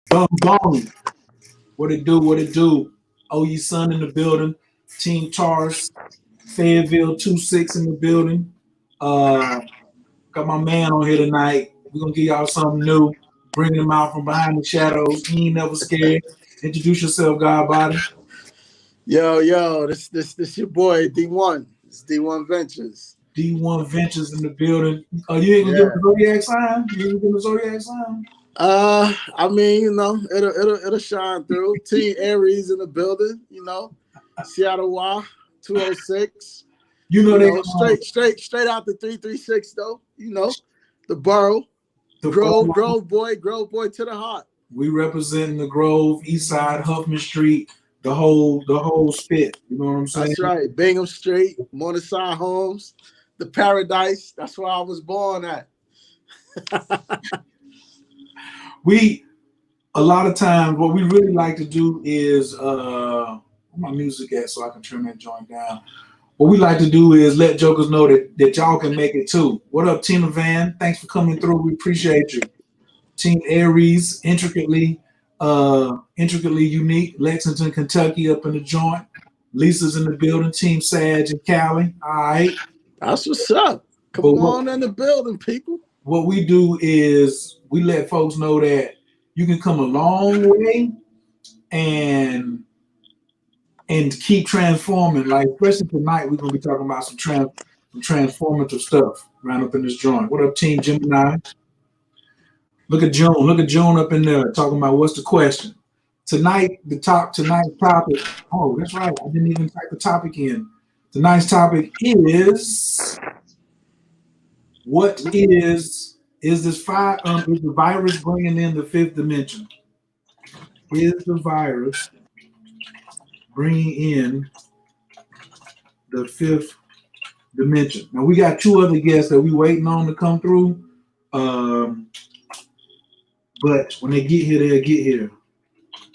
Bum. What it do? What it do? Oh, you son in the building. Team Tars, Fayetteville 2-6 in the building. Uh, got my man on here tonight. We're gonna give y'all something new. Bringing him out from behind the shadows. He ain't never scared. Introduce yourself, God body. Yo, this your boy D1. It's D1 Ventures. D1 Ventures in the building. You ain't gonna give him Yeah. the zodiac sign? You ain't gonna give him the zodiac sign? I mean, it'll shine through. Team Aries in the building, Seattle Y 206. You know they Straight out the 336 though. The borough. Grove boy to the heart. We representing the Grove, East Side, Huffman Street, the whole spit. You know what I'm saying? That's right. Bingham Street, Morningside Homes, the Paradise. That's where I was born at. We a lot of times what we really like to do is where my music at so I can turn that joint down. What we like to do is let jokers know that y'all can make it too. What up, Tina Van? Thanks for coming through. We appreciate you. Team Aries, intricately unique. Lexington, Kentucky, up in the joint. Lisa's in the building. Team Sag and Cali. All right. That's what's up. Come on in the building, people. What we do is we let folks know that you can come a long way and keep transforming. Like especially tonight, we're gonna be talking about some transformative stuff right up in this joint. What up, Team Gemini? Look at June. Look at June up in there talking about what's the question. Tonight's topic. Oh, that's right. I didn't even type the topic in. Tonight's topic is what is this fire? Is the virus bringing in the fifth dimension? Is the virus bringing in the fifth dimension? Now we got two other guests that we waiting on to come through. But when they get here, they'll get here.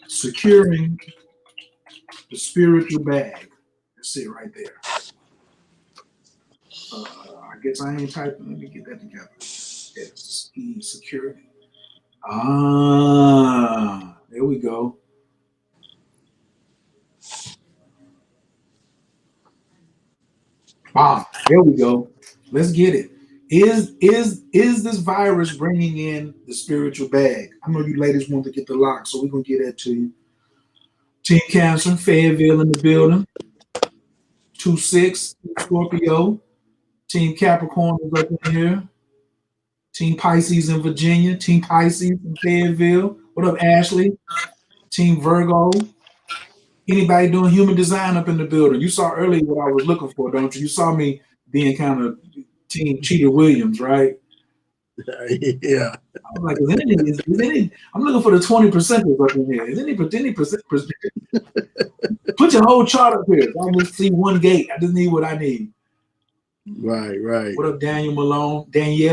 Securing the spiritual bag. That's it right there. I guess I ain't typing. Let me get that together. SE security. There we go. There we go. Let's get it. Is this virus bringing in the spiritual bag? I know you ladies want to get the lock, so we're gonna get that to you. Team Cancer, Fayetteville in the building. 2-6, Scorpio. Team Capricorn is up in here. Team Pisces in Virginia. Team Pisces in Fayetteville. What up, Ashley? Team Virgo. Anybody doing human design up in the building? You saw earlier what I was looking for, don't you? You saw me being kind of Team Cheetah Williams, right? Yeah. I'm like, is any, I'm looking for the 20% up in here. Is any percent? Put your whole chart up here. I just see one gate. I just need what I need. Right. What up, Danielle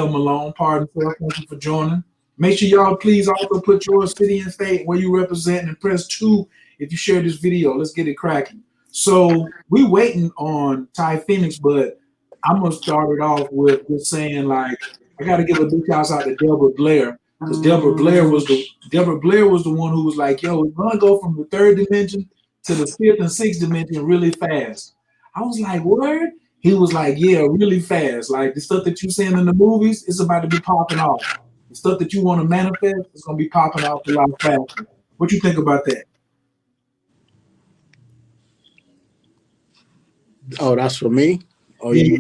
Malone? Pardon, sir. Thank you for joining. Make sure y'all please also put your city and state where you represent and press 2 if you share this video. Let's get it cracking. So we waiting on Ty Phoenix, but I'm gonna start it off with just saying like I got to give a big shout out to Deborah Blair because Deborah Blair was the one who was like, "Yo, we're gonna go from the third dimension to the fifth and sixth dimension really fast." I was like, "Word?" He was like, "Yeah, really fast. Like the stuff that you seeing in the movies, it's about to be popping off. The stuff that you want to manifest, it's gonna be popping off a lot faster." What you think about that? Oh, that's for me. Oh, you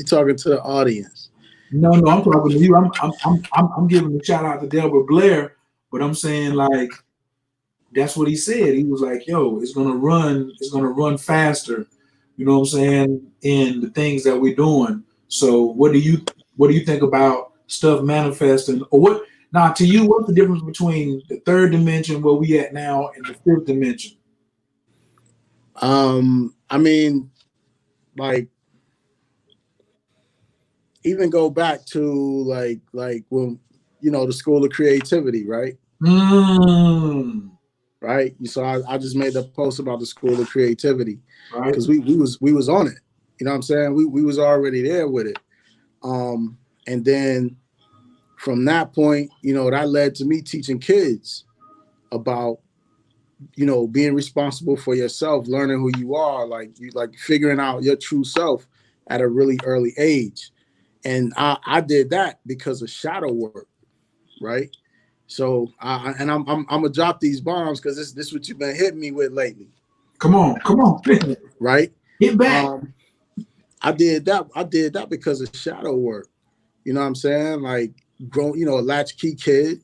talking to the audience? No, I'm talking to you. I'm giving a shout out to Deborah Blair, but I'm saying like that's what he said. He was like, "Yo, it's gonna run faster." You know what I'm saying? In the things that we're doing. So what do you think about stuff manifesting? Or what now to you, what's the difference between the third dimension where we at now and the fifth dimension? I mean, like even go back to like when the School of Creativity, right? Right. So I just made a post about the School of Creativity because we was on it. You know what I'm saying? We was already there with it. And then from that point, you know, that led to me teaching kids about, you know, being responsible for yourself, learning who you are, like figuring out your true self at a really early age. And I did that because of shadow work, right? So I'm gonna drop these bombs because this is what you've been hitting me with lately. Come on, right? Get back. I did that because of shadow work. You know what I'm saying? Like grown, you know, a latchkey kid.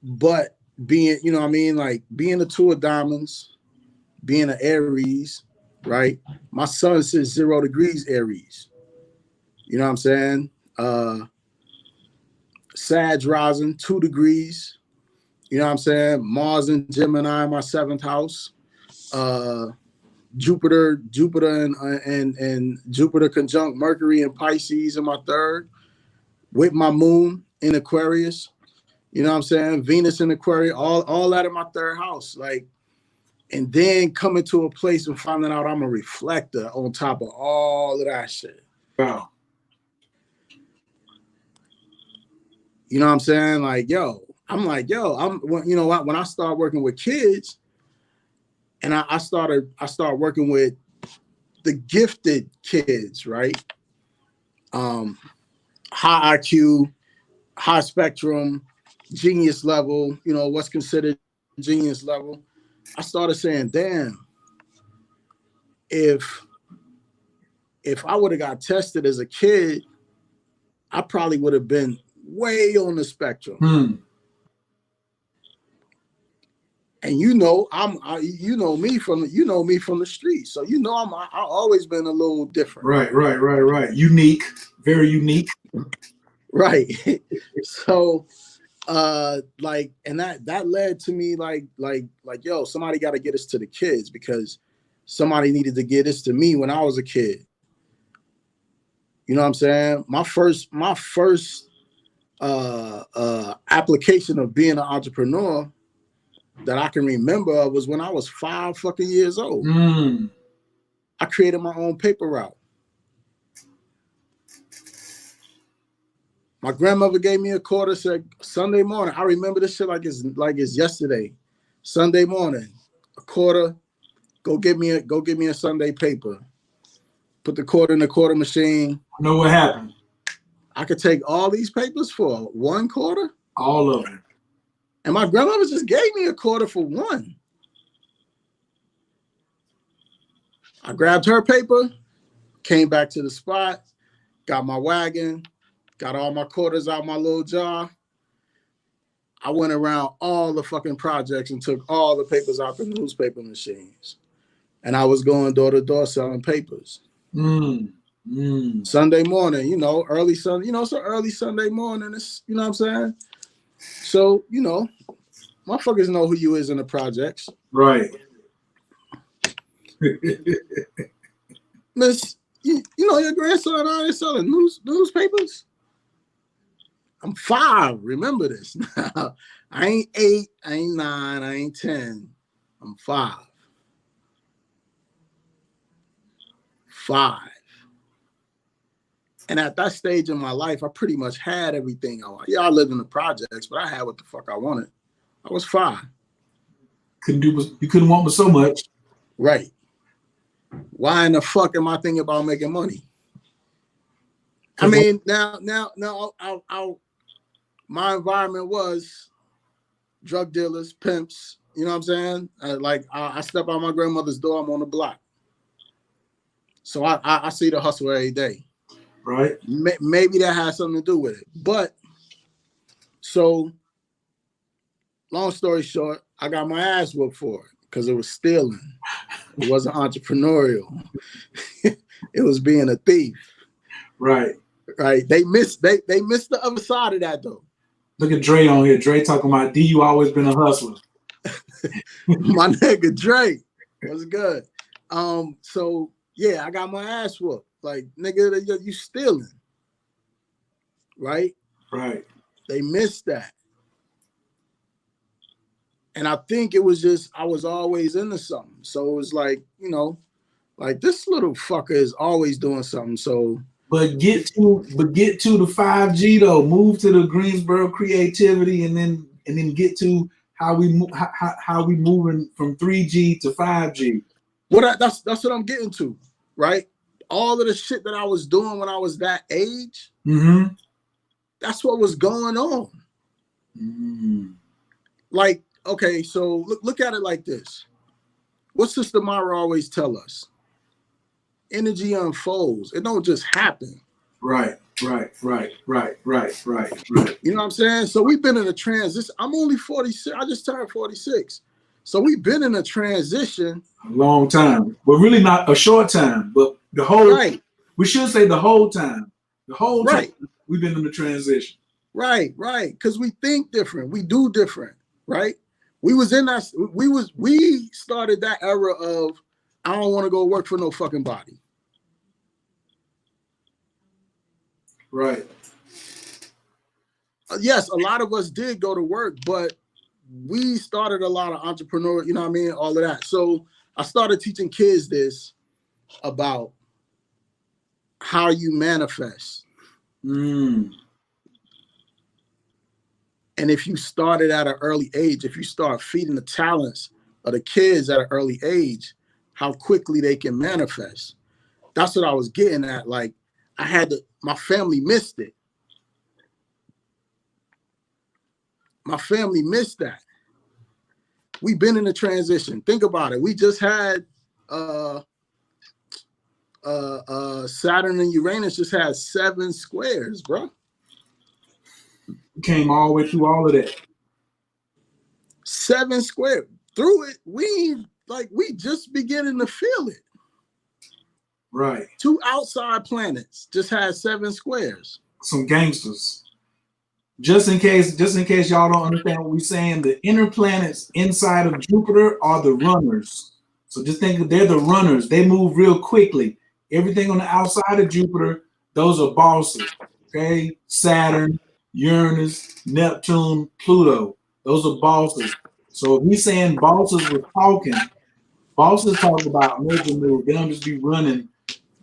But being, you know what I mean, like being a two of diamonds, being an Aries, right? My sun says 0 degrees Aries. You know what I'm saying? Sag rising 2 degrees. You know what I'm saying? Mars and Gemini in my 7th house. Jupiter and Jupiter conjunct Mercury and Pisces in my 3rd, with my moon in Aquarius. You know what I'm saying? Venus in Aquarius, all that in my 3rd house. Like, and then coming to a place and finding out I'm a reflector on top of all of that shit. Wow. You know what I'm saying? Like, I'm you know what? When I start working with kids, and I start working with the gifted kids, right? High IQ, high spectrum, genius level, you know, what's considered genius level. I started saying, damn, if I would have got tested as a kid, I probably would have been way on the spectrum. And you know, you know me from the streets, so you know I've always been a little different. Right. Unique, very unique. Right. So, like, and that led to me like, yo, somebody got to get us to the kids because somebody needed to get this to me when I was a kid. You know what I'm saying? My first application of being an entrepreneur that I can remember was when I was 5 fucking years old. I created my own paper route. My grandmother gave me a quarter, said Sunday morning. I remember this shit like it's yesterday. Sunday morning, a quarter. Go get me a Sunday paper. Put the quarter in the quarter machine. I know what happened. I could take all these papers for 1 quarter. All of them. And my grandmother just gave me a quarter for 1. I grabbed her paper, came back to the spot, got my wagon, got all my quarters out my little jar. I went around all the fucking projects and took all the papers out the newspaper machines. And I was going door to door selling papers. Sunday morning, you know, early Sunday, you know, it's an early Sunday morning. It's, you know what I'm saying? So, you know, motherfuckers know who you is in the projects. Right. Miss, you know your grandson out here selling newspapers? I'm 5. Remember this. I ain't 8, I ain't 9, I ain't 10. I'm 5. 5. And at that stage in my life, I pretty much had everything I wanted. Yeah, I lived in the projects, but I had what the fuck I wanted. I was 5. You couldn't want but so much. Right. Why in the fuck am I thinking about making money? I mean, now, my environment was drug dealers, pimps. You know what I'm saying? I step out my grandmother's door, I'm on the block. So I see the hustle every day. Right. Maybe that has something to do with it. But so, long story short, I got my ass whooped for it because it was stealing. It wasn't entrepreneurial. It was being a thief. Right. Right. They missed the other side of that though. Look at Dre on here. Dre talking about D, you always been a hustler. My nigga Dre. What's good? So yeah, I got my ass whooped. Like, nigga, you stealing. Right? Right. They missed that. And I think it was just, I was always into something. So it was like, you know, like this little fucker is always doing something. So But get to the 5G though. Move to the Greensboro creativity, and then get to how we moving from 3G to 5G. That's what I'm getting to, right? All of the shit that I was doing when I was that age, that's what was going on. Like, okay, so look at it like this. What Sister Mara always tell us? Energy unfolds. It don't just happen. Right. You know what I'm saying? So we've been in a transition. I'm only 46. I just turned 46. So we've been in a transition. A long time. But really not a short time. But the whole we should say the whole time. The whole time we've been in a transition. Right. Because we think different. We do different, right? We started that era of I don't want to go work for no fucking body. Right. Yes, a lot of us did go to work, but we started a lot of entrepreneur, you know what I mean? All of that. So I started teaching kids this about how you manifest. And if you started at an early age, if you start feeding the talents of the kids at an early age, how quickly they can manifest. That's what I was getting at. Like my family missed it. My family missed that. We've been in a transition. Think about it. We just had Saturn and Uranus just had 7 squares, bro. We came all the way through all of that. 7 squares. Through it, we just beginning to feel it. Right. 2 outside planets just had 7 squares. Some gangsters. Just in case y'all don't understand what we're saying, the inner planets inside of Jupiter are the runners. So just think they're the runners. They move real quickly. Everything on the outside of Jupiter, those are bosses. Okay? Saturn, Uranus, Neptune, Pluto. Those are bosses. So if we're saying bosses were talking, bosses talk about making moves. They don't just be running,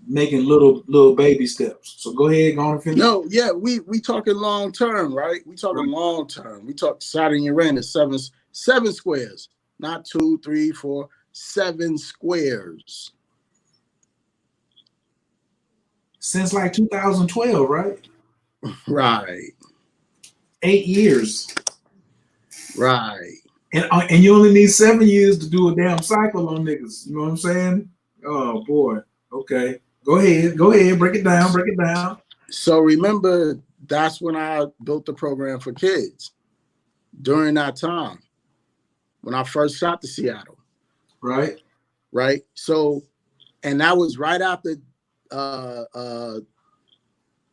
making little baby steps. So go ahead, go on and finish. No, yeah, we talking long term, right? We talking long term. We talk Saturn, Uranus, 7 squares, not 2, 3, 4, 7 squares. Since like 2012, right? Right. 8 years. Right. And you only need 7 years to do a damn cycle on niggas. You know what I'm saying? Oh boy. Okay. Go ahead. Break it down. So remember, that's when I built the program for kids during that time when I first shot to Seattle. Right. So, and that was right after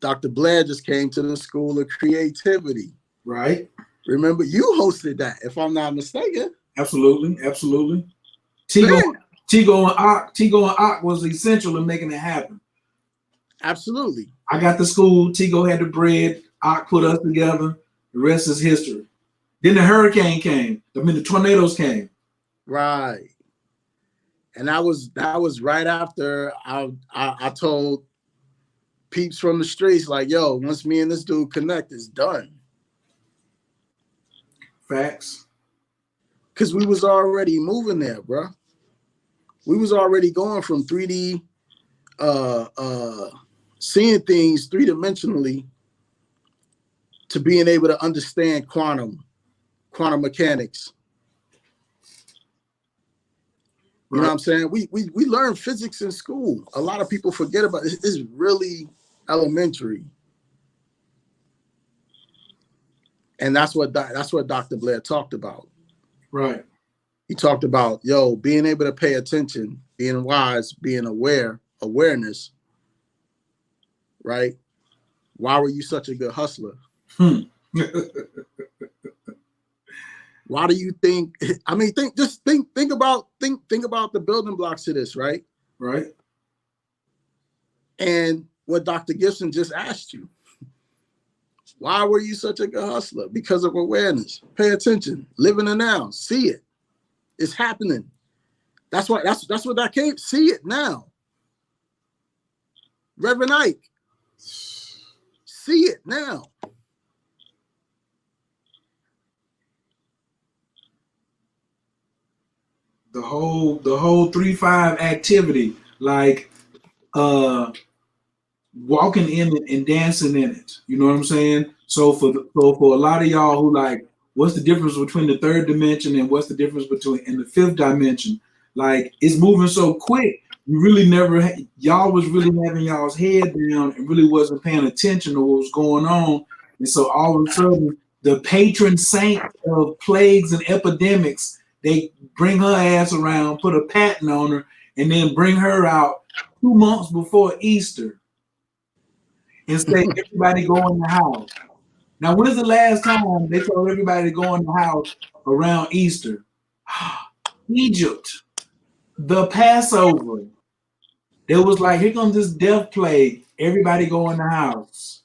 Dr. Blair just came to the School of Creativity. Right. Remember, you hosted that, if I'm not mistaken. Absolutely. Tigo and Ock was essential in making it happen. Absolutely. I got the school. Tigo had the bread. Ock put us together. The rest is history. Then the hurricane came. The tornadoes came. Right. And that was right after I told peeps from the streets, like, yo, once me and this dude connect, it's done. Facts. Because we was already moving there, bro. We was already going from 3D, seeing things 3-dimensionally to being able to understand quantum mechanics. You know what I'm saying? We learn physics in school. A lot of people forget about it. It's really elementary. And that's what Dr. Blair talked about. Right. He talked about, being able to pay attention, being wise, being awareness, right? Why were you such a good hustler? Why do you think? I mean, think about the building blocks to this, right? Right. And what Dr. Gibson just asked you. Why were you such a good hustler? Because of awareness. Pay attention. Live in the now. See it. It's happening. That's what that came. See it now. Reverend Ike. See it now. The whole 3-5 activity, like walking in it and dancing in it. You know what I'm saying? So for a lot of y'all who like, what's the difference between the third dimension and what's the difference between in the fifth dimension? Like, it's moving so quick. You really never y'all was really having y'all's head down and really wasn't paying attention to what was going on. And so all of a sudden, the patron saint of plagues and epidemics, they bring her ass around, put a patent on her, and then bring her out 2 months before Easter and say everybody go in the house. Now, when's the last time they told everybody to go in the house around Easter? Egypt, the Passover. It was like, here comes this death plague. Everybody go in the house.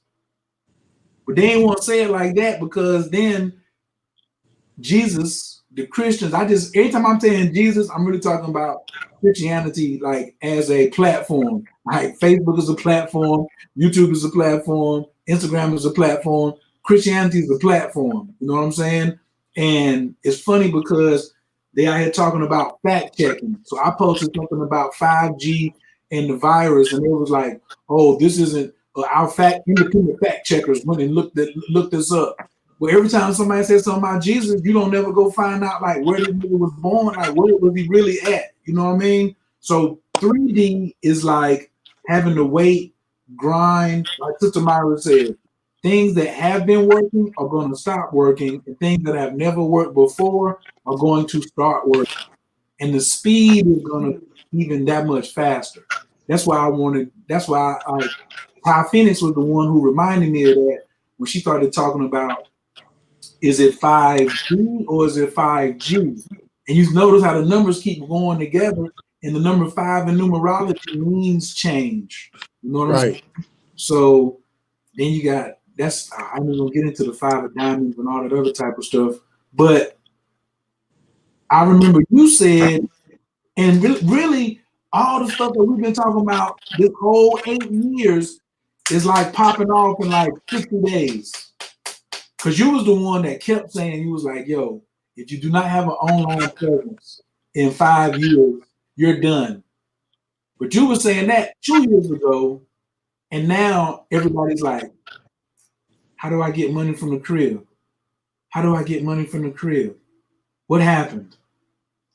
But they didn't want to say it like that because then Jesus, the Christians, every time I'm saying Jesus, I'm really talking about Christianity like as a platform. Like Facebook is a platform, YouTube is a platform, Instagram is a platform, Christianity is a platform. You know what I'm saying? And it's funny because they out here talking about fact checking. So I posted something about 5G and the virus, and it was like, oh, this isn't our independent fact checkers went and looked this up. Well, every time somebody says something about Jesus, you don't never go find out like where the nigga was born, like where was he really at? You know what I mean? So 3D is like having to wait, grind, like Sister Myra said. Things that have been working are going to stop working, and things that have never worked before are going to start working. And the speed is going to be even that much faster. That's why Ty Phoenix was the one who reminded me of that when she started talking about, is it 5G or is it 5G? And you notice how the numbers keep going together, and the number 5 in numerology means change. You know what I'm saying? So then you got, I'm not gonna get into the 5 of diamonds and all that other type of stuff, but I remember you said, and really all the stuff that we've been talking about this whole 8 years is like popping off in like 60 days. Because you was the one that kept saying, you was like, yo, if you do not have an online presence in 5 years, you're done. But you were saying that 2 years ago, and now everybody's like, how do I get money from the crib? How do I get money from the crib? What happened?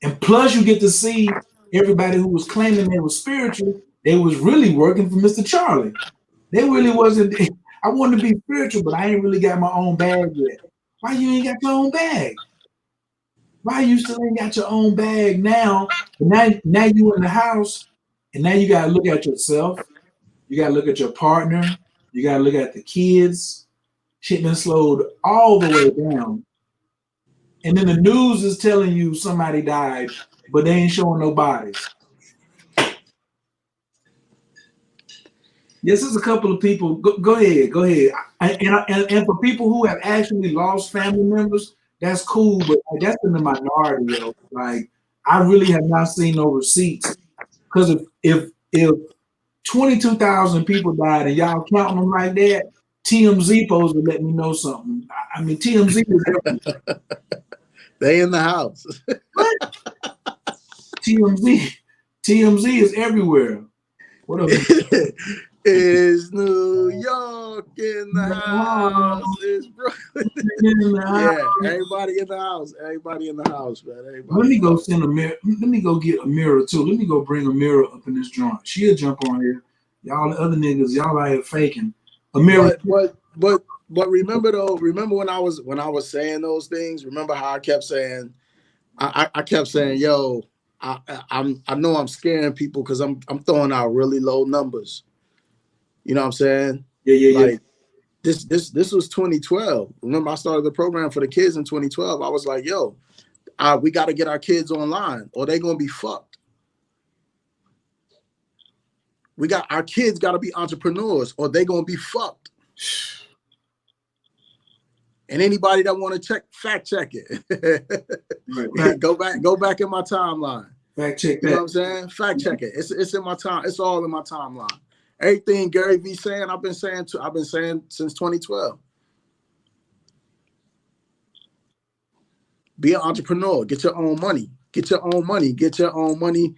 And plus you get to see everybody who was claiming they were spiritual, they was really working for Mr. Charlie. They really wasn't. I wanted to be spiritual, but I ain't really got my own bag yet. Why you ain't got your own bag? Why you still ain't got your own bag now? Now you in the house, and now you gotta look at yourself. You gotta look at your partner. You gotta look at the kids. Shit been slowed all the way down. And then the news is telling you somebody died, but they ain't showing no bodies. Yes, there's a couple of people. Go ahead. And for people who have actually lost family members, that's cool, but that's in the minority. Yo. Like, I really have not seen no receipts, because if 22,000 people died and y'all counting them like that, TMZ supposed to let me know something. I mean, TMZ is everywhere. They in the house. What? TMZ is everywhere. What up? Is New York in the house? Is Brooklyn? Yeah, everybody in the house. Everybody in the house, man. Everybody. Let me go send a mirror. Let me go get a mirror too. Let me go bring a mirror up in this joint. She'll jump on here. Y'all the other niggas, y'all out here faking. A mirror. But remember though, when I was saying those things, remember how I kept saying, I kept saying, yo, I know I'm scaring people because I'm throwing out really low numbers. You know what I'm saying? Yeah. Like this was 2012. Remember, I started the program for the kids in 2012. I was like, yo, we got to get our kids online or they're gonna be fucked. Our kids got to be entrepreneurs or they're gonna be fucked. And anybody that want to fact check it, right. Go back in my timeline. Fact check that. You know what I'm saying? Fact check it. It's in my time. It's all in my timeline. Everything Gary Vee saying, I've been saying since 2012. Be an entrepreneur. Get your own money. Get your own money. Get your own money.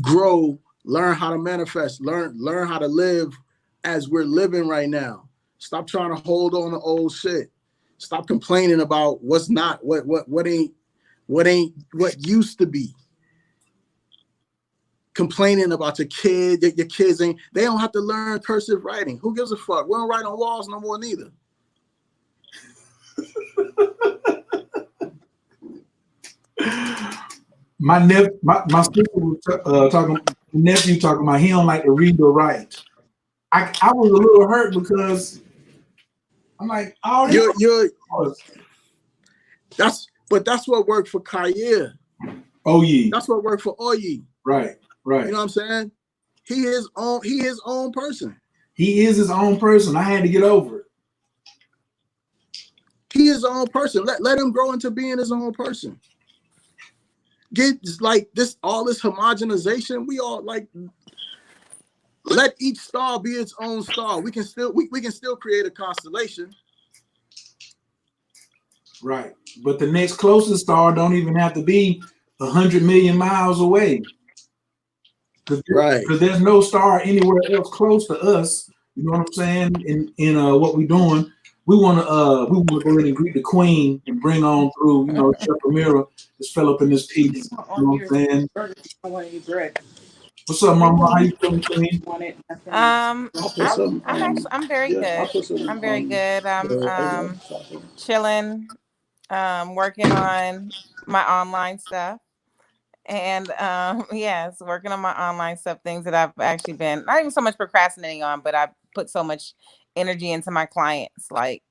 Grow. Learn how to manifest. Learn how to live as we're living right now. Stop trying to hold on to old shit. Stop complaining about what's not, what ain't, what used to be. Complaining about your kids ain't, they don't have to learn cursive writing. Who gives a fuck? We don't write on walls no more neither. My sister was nephew talking about he don't like to read or write. I was a little hurt because I'm like, oh, that's what worked for Khayr. Oh yeah. That's what worked for Oye. Right. You know what I'm saying? He his own person. He is his own person. I had to get over it. He is his own person. Let him grow into being his own person. Get like this, all this homogenization. We all like, let each star be its own star. We can still create a constellation. Right. But the next closest star don't even have to be 100 million miles away. Right. Because there's no star anywhere else close to us. You know what I'm saying? In what we're doing, we want to go ahead and greet the queen and bring on through. You know, Chef Amira just fell up in this piece. You know what I'm saying? What's up, Mama? How you feeling, Queen? I'm very good. I'm very good. I'm chilling, working on my online stuff. And yes, working on my online stuff, things that I've actually been not even so much procrastinating on, but I put so much energy into my clients. Like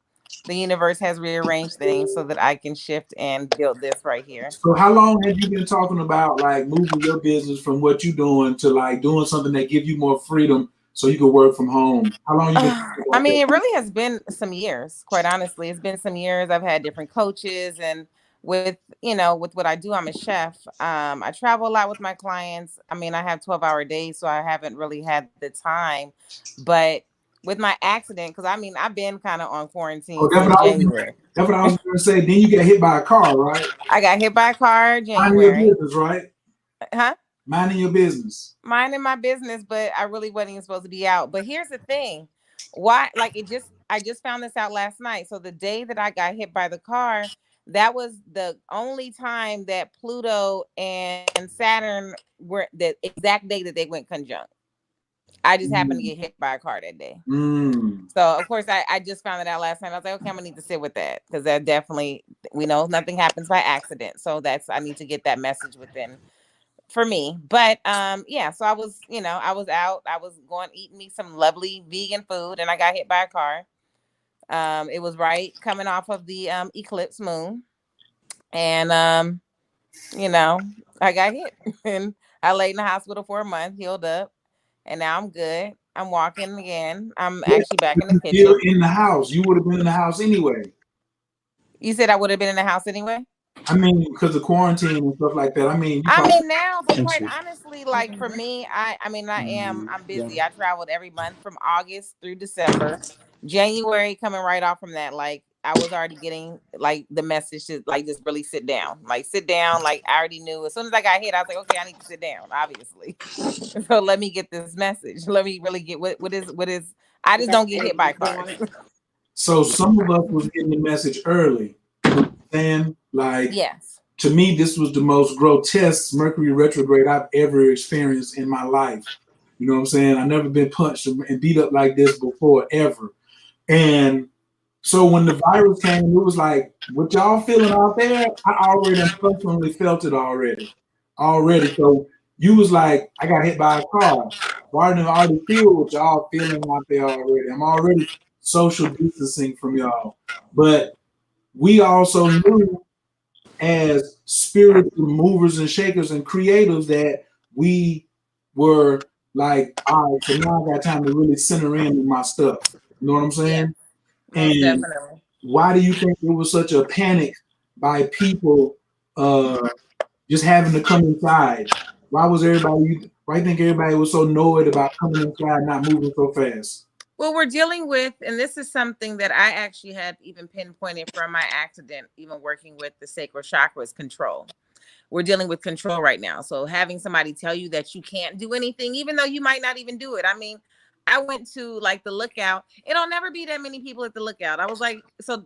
the universe has rearranged things so that I can shift and build this right here. So how long have you been talking about like moving your business from what you're doing to like doing something that gives you more freedom so you can work from home? How long you been I mean, it really has been some years, quite honestly. It's been some years. I've had different coaches, and with what I do, I'm a chef. I travel a lot with my clients. I mean, I have 12-hour days, so I haven't really had the time. But with my accident, because I mean, I've been kind of on quarantine since January. That's what I was going to say. Then you got hit by a car, right? I got hit by a car in January. Minding your business, right? Huh? Minding your business. Minding my business, but I really wasn't even supposed to be out. But here's the thing. Why? Like I just found this out last night. So the day that I got hit by the car, that was the only time that Pluto and Saturn were the exact day that they went conjunct. I just happened to get hit by a car that day. So of course I just found it out last night. I was like, okay, I'm gonna need to sit with that because that definitely, we know nothing happens by accident. So I need to get that message within for me. But yeah, so I was out. I was going eating me some lovely vegan food, and I got hit by a car. It was right coming off of the eclipse moon, and I got hit, and I laid in the hospital for a month, healed up, and now I'm good. I'm walking again. I'm actually back in the kitchen. Still in the house. You would have been in the house anyway. You said I would have been in the house anyway? I mean, because of quarantine and stuff like that. I mean now, but quite honestly, like for me, I'm busy. I traveled every month from August through December. January coming right off from that, like I was already getting like the message to like just really sit down. Like I already knew as soon as I got hit, I was like, okay, I need to sit down, obviously. So let me get this message. Let me really get what is I just don't get hit by cars. So some of us was getting the message early. And like, yes, to me, this was the most grotesque Mercury retrograde I've ever experienced in my life. You know what I'm saying? I've never been punched and beat up like this before, ever. And so when the virus came, it was like, what y'all feeling out there? I already personally felt it already. So you was like, I got hit by a car. So I didn't already feel what y'all feeling out there already. I'm already social distancing from y'all. But we also knew as spiritual movers and shakers and creators that we were like, all right, so now I got time to really center in on my stuff. You know what I'm saying? Yeah, and definitely. Why do you think there was such a panic by people just having to come inside? Why you think everybody was so annoyed about coming inside, not moving so fast? Well, we're dealing with, and this is something that I actually had even pinpointed from my accident, even working with the sacral chakras, control. We're dealing with control right now. So having somebody tell you that you can't do anything, even though you might not even do it. I mean, I went to like the Lookout. It'll never be that many people at the Lookout. I was like, so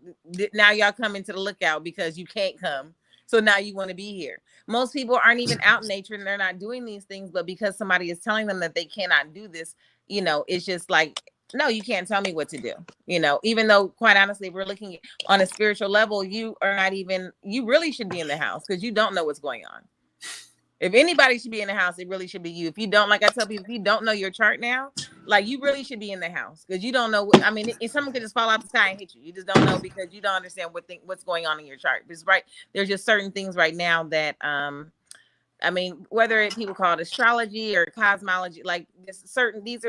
now y'all come into the Lookout because you can't come. So now you want to be here. Most people aren't even out in nature and they're not doing these things, but because somebody is telling them that they cannot do this, you know, it's just like, no, you can't tell me what to do. You know, even though quite honestly, we're looking on a spiritual level, you are not even, you really should be in the house because you don't know what's going on. If anybody should be in the house, it really should be you. If you don't, like I tell people, if you don't know your chart now, like you really should be in the house because you don't know what, I mean, if someone could just fall out the sky and hit you, you just don't know because you don't understand what's going on in your chart. Because right, there's just certain things right now that I mean, whether people call it astrology or cosmology, like these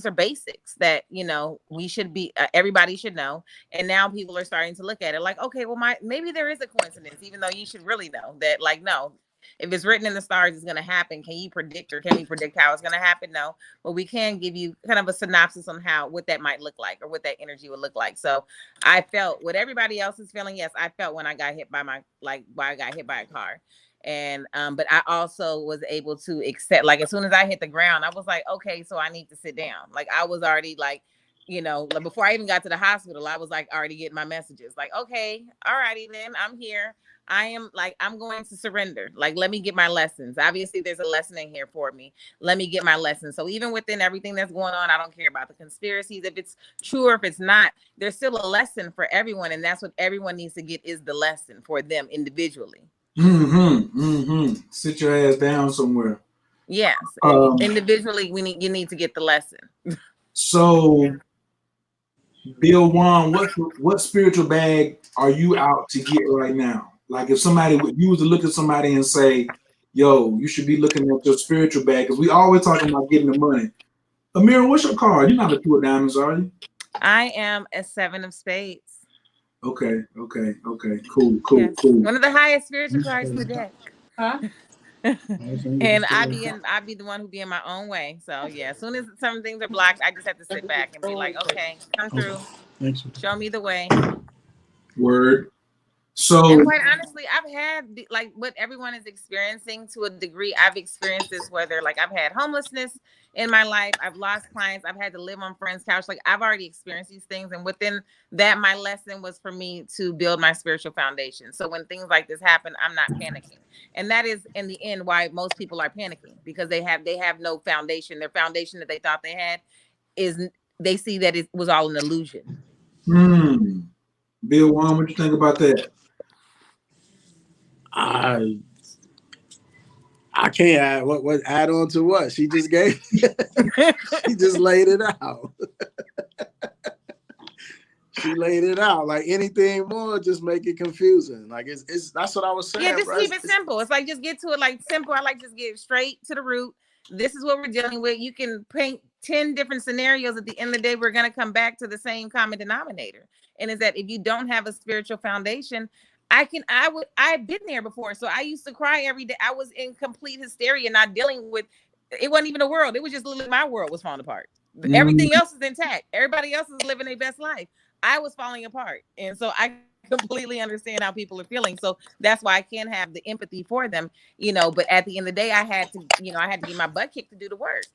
are basics that, you know, we should be, everybody should know. And now people are starting to look at it like, okay, well, maybe there is a coincidence, even though you should really know that, like, no, if it's written in the stars, it's going to happen. Can we predict how it's going to happen? No, but we can give you kind of a synopsis on what that might look like or what that energy would look like. So I felt what everybody else is feeling. Yes, I felt when I got hit by a car. And but I also was able to accept, like, as soon as I hit the ground, I was like, okay, so I need to sit down. Like I was already like, you know, like before I even got to the hospital, I was like already getting my messages like, okay, all righty then, I'm here. I'm going to surrender. Like, let me get my lessons. Obviously there's a lesson in here for me. Let me get my lessons. So even within everything that's going on, I don't care about the conspiracies, if it's true or if it's not, there's still a lesson for everyone. And that's what everyone needs to get, is the lesson for them individually. Sit your ass down somewhere. Yes. Individually, you need to get the lesson. So, Bill Juan, what spiritual bag are you out to get right now? Like if you was to look at somebody and say, yo, you should be looking at your spiritual bag, because we always talking about getting the money. Amira, what's your card? You're not a 2 of diamonds, are you? I am a 7 of spades. Okay. Cool. Yes. One of the highest spiritual cards in the deck. Huh? And I be the one who be in my own way. So yeah, as soon as some things are blocked, I just have to sit back and be like, okay, come through. Show me the way. Word. So, and quite honestly, I've had like what everyone is experiencing to a degree. I've experienced this, whether like I've had homelessness in my life, I've lost clients, I've had to live on friends' couch. Like I've already experienced these things. And within that, my lesson was for me to build my spiritual foundation. So when things like this happen, I'm not panicking. And that is in the end why most people are panicking, because they have no foundation. Their foundation that they thought they had they see that it was all an illusion. Bill Juan, what you think about that? I can't add what add on to what she just gave. She just laid it out. She laid it out. Like anything more, just make it confusing. Like it's that's what I was saying. Yeah, just keep it simple. It's like just get to it like simple. I like just get straight to the root. This is what we're dealing with. You can paint 10 different scenarios. At the end of the day, we're gonna come back to the same common denominator. And is that if you don't have a spiritual foundation, I've been there before. So I used to cry every day. I was in complete hysteria, not dealing with, it wasn't even a world. It was just literally my world was falling apart. Everything else is intact. Everybody else is living their best life. I was falling apart. And so I completely understand how people are feeling. So that's why I can have the empathy for them, you know, but at the end of the day, I had to get my butt kicked to do the work.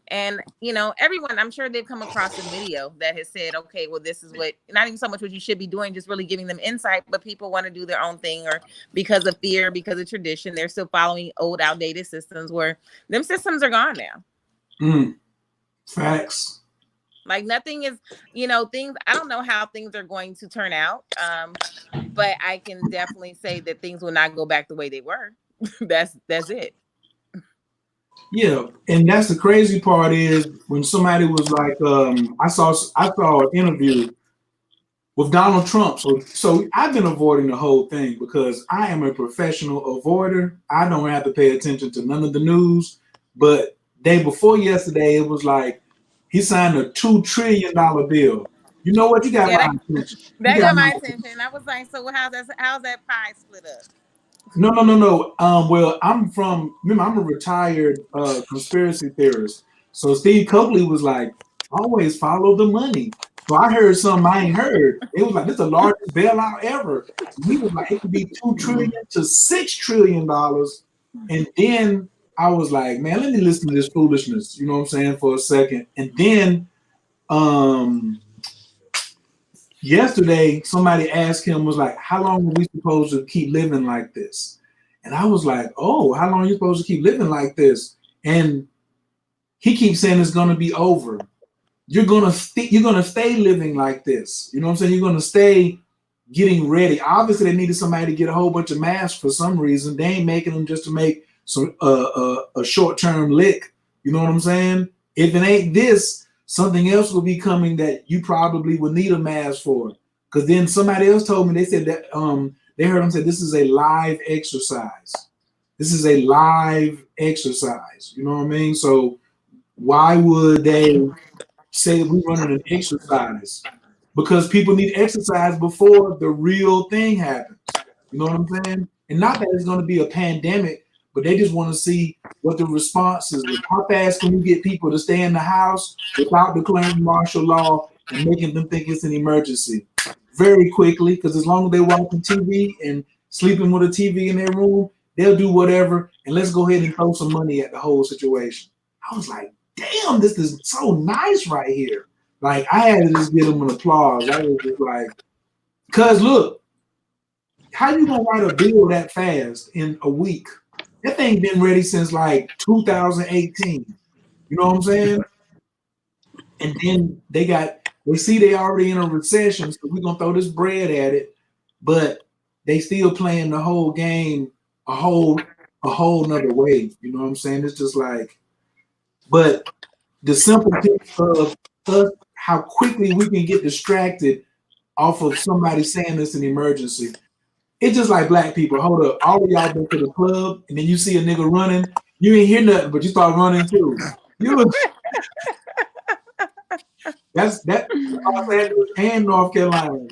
And, you know, everyone, I'm sure they've come across a video that has said, okay, well, this is what, not even so much what you should be doing, just really giving them insight, but people want to do their own thing, or because of fear, because of tradition, they're still following old, outdated systems where them systems are gone now. Facts. Like nothing is, you know, things, I don't know how things are going to turn out, but I can definitely say that things will not go back the way they were. That's it. Yeah, and that's the crazy part is when somebody was like, I saw an interview with Donald Trump. So I've been avoiding the whole thing because I am a professional avoider. I don't have to pay attention to none of the news. But day before yesterday, it was like he signed a $2 trillion bill. You know what? You got my attention. That got my attention. I was like, so how's that pie split up? No. Well, remember, I'm a retired conspiracy theorist. So Steve Copley was like, always follow the money. So I heard something I ain't heard. It was like, this is the largest bailout ever. And he was like, it could be $2 to $6 trillion. And then I was like, man, let me listen to this foolishness, you know what I'm saying, for a second. And then um yesterday somebody asked him, was like, how long are we supposed to keep living like this? And I was like, oh, how long are you supposed to keep living like this? And he keeps saying it's going to be over. You're going to stay living like this. You know what I'm saying? You're going to stay getting ready. Obviously they needed somebody to get a whole bunch of masks for some reason. They ain't making them just to make some a short-term lick. You know what I'm saying? If it ain't this, something else will be coming that you probably would need a mask for. Because then somebody else told me, they said that they heard him say this is a live exercise. This is a live exercise. You know what I mean? So why would they say we're running an exercise? Because people need exercise before the real thing happens. You know what I'm saying? And not that it's going to be a pandemic, but they just want to see what the response is. How fast can we get people to stay in the house without declaring martial law and making them think it's an emergency? Very quickly, because as long as they're watching TV and sleeping with a TV in their room, they'll do whatever. And let's go ahead and throw some money at the whole situation. I was like, damn, this is so nice right here. Like, I had to just give them an applause. I was just like, cause look, how you gonna write a bill that fast in a week? That thing been ready since like 2018. You know what I'm saying? And then they see they already in a recession, so we're gonna throw this bread at it, but they still playing the whole game a whole nother way. You know what I'm saying? It's just like, but the simple piece of us, how quickly we can get distracted off of somebody saying it's an emergency. It's just like black people. Hold up, all of y'all been to the club, and then you see a nigga running. You ain't hear nothing, but you start running too. That's Los Angeles and North Carolina.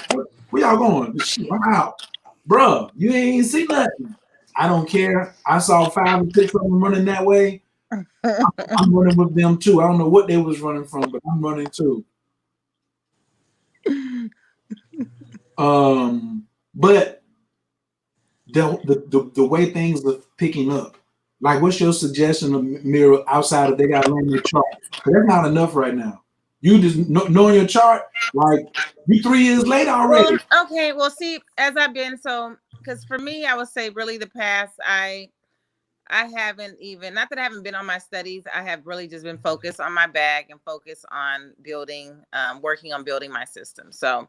Where y'all going? Shit, I'm out, bruh. You ain't see nothing. I don't care. I saw 5 or 6 of them running that way. I'm running with them too. I don't know what they was running from, but I'm running too. But the way things are picking up, like, what's your suggestion of Mira outside of they got to learn your chart? Because that's not enough right now. You just knowing your chart, like, you 3 years later already. Well, okay, well, see, as I've been, so, because for me, I would say really the past, I haven't even, not that I haven't been on my studies, I have really just been focused on my bag and focused on building, working on building my system. So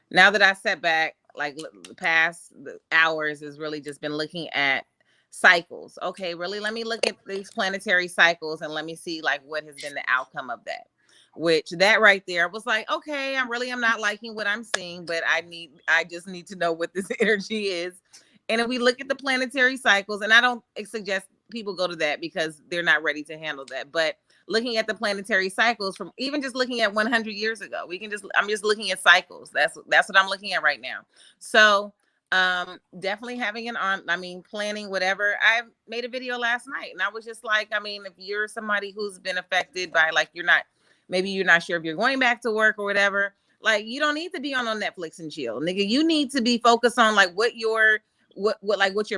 now that I set back, like the past hours has really just been looking at cycles. Okay, really, let me look at these planetary cycles and let me see like what has been the outcome of that. Which that right there was like, okay, I'm not liking what I'm seeing, but I just need to know what this energy is. And if we look at the planetary cycles, and I don't suggest people go to that because they're not ready to handle that, but looking at the planetary cycles from even just looking at 100 years ago, I'm just looking at cycles. That's what I'm looking at right now. So definitely having planning whatever. I made a video last night and I was just like, I mean, if you're somebody who's been affected by, like, maybe you're not sure if you're going back to work or whatever, like, you don't need to be on Netflix and chill, nigga. You need to be focused on like what your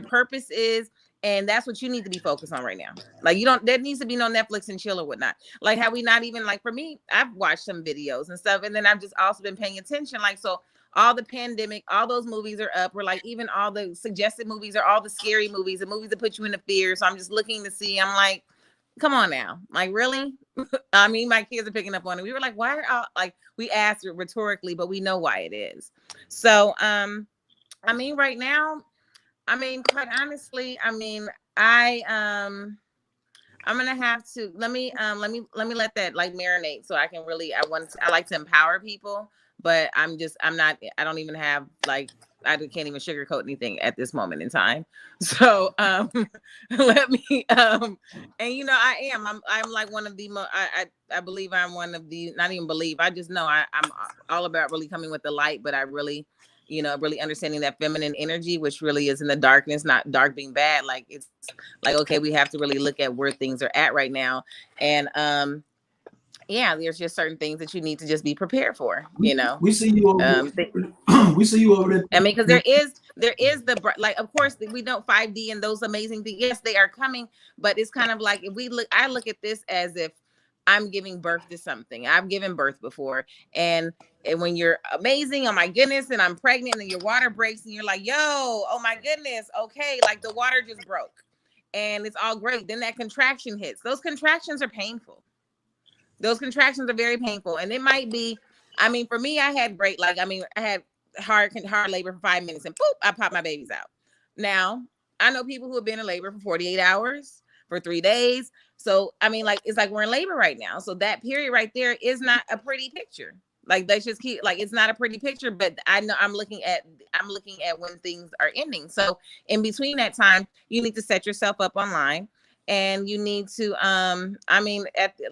purpose is. And that's what you need to be focused on right now. Like, there needs to be no Netflix and chill or whatnot. Like, have we not even, like, for me, I've watched some videos and stuff. And then I've just also been paying attention. Like, so all the pandemic, all those movies are up. Or like even all the suggested movies are all the scary movies, the movies that put you into fear. So I'm just looking to see, I'm like, come on now. Like, really? I mean, my kids are picking up on it. We were like, why are all, like, we asked it rhetorically, but we know why it is. So, I mean, right now, I mean, quite honestly, I mean, I'm gonna have to let me let that like marinate so I can really I like to empower people, but I don't even have like I can't even sugarcoat anything at this moment in time. So let me and I'm like one of the I believe I'm one of the, not even believe, I just know I'm all about really coming with the light, but I really you know, really understanding that feminine energy, which really is in the darkness, not dark being bad. Like, it's like, okay, we have to really look at where things are at right now. And yeah, there's just certain things that you need to just be prepared for, you know. We see you over we see you over there. I mean, because there is the, like, of course we know 5D and those amazing things, yes, they are coming, but it's kind of like, if we look, I look at this as if I'm giving birth to something. I've given birth before, and when you're amazing, oh my goodness, and I'm pregnant, and your water breaks, and you're like, yo, oh my goodness, okay, like the water just broke, and it's all great. Then that contraction hits. Those contractions are painful. Those contractions are very painful, and it might be, I mean, for me, I had great, like, I mean, I had hard labor for 5 minutes, and boop, I popped my babies out. Now, I know people who have been in labor for 48 hours, for 3 days. So, I mean, like, it's like we're in labor right now. So that period right there is not a pretty picture. Like, let's just keep, like, it's not a pretty picture, but I know I'm looking at when things are ending. So in between that time, you need to set yourself up online, and you need to, I mean,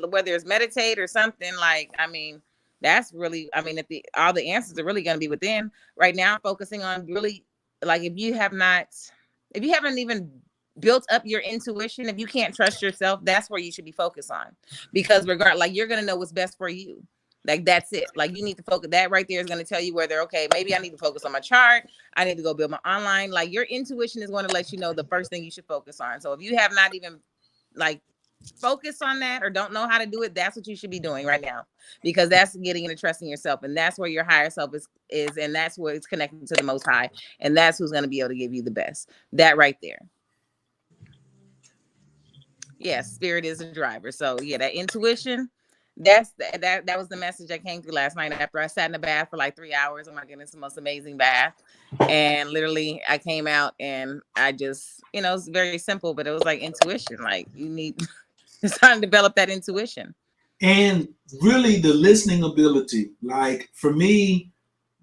whether it's meditate or something, like, I mean, that's really, I mean, all the answers are really going to be within. Right now, focusing on really, like, if you haven't even built up your intuition, if you can't trust yourself, that's where you should be focused on, because like, you're going to know what's best for you. Like, that's it. Like, you need to focus. That right there is going to tell you whether, okay, maybe I need to focus on my chart. I need to go build my online. Like, your intuition is going to let you know the first thing you should focus on. So if you have not even, like, focus on that, or don't know how to do it, that's what you should be doing right now, because that's getting into trusting yourself, and that's where your higher self is, and that's where it's connected to the Most High, and that's who's going to be able to give you the best. That right there. Yes, spirit is a driver. So yeah, that intuition, that was the message that came through last night after I sat in the bath for like 3 hours. Oh my goodness, the most amazing bath. And literally I came out, and I just, you know, it's very simple, but it was like intuition. Like, you need it's time to develop that intuition. And really the listening ability. Like, for me,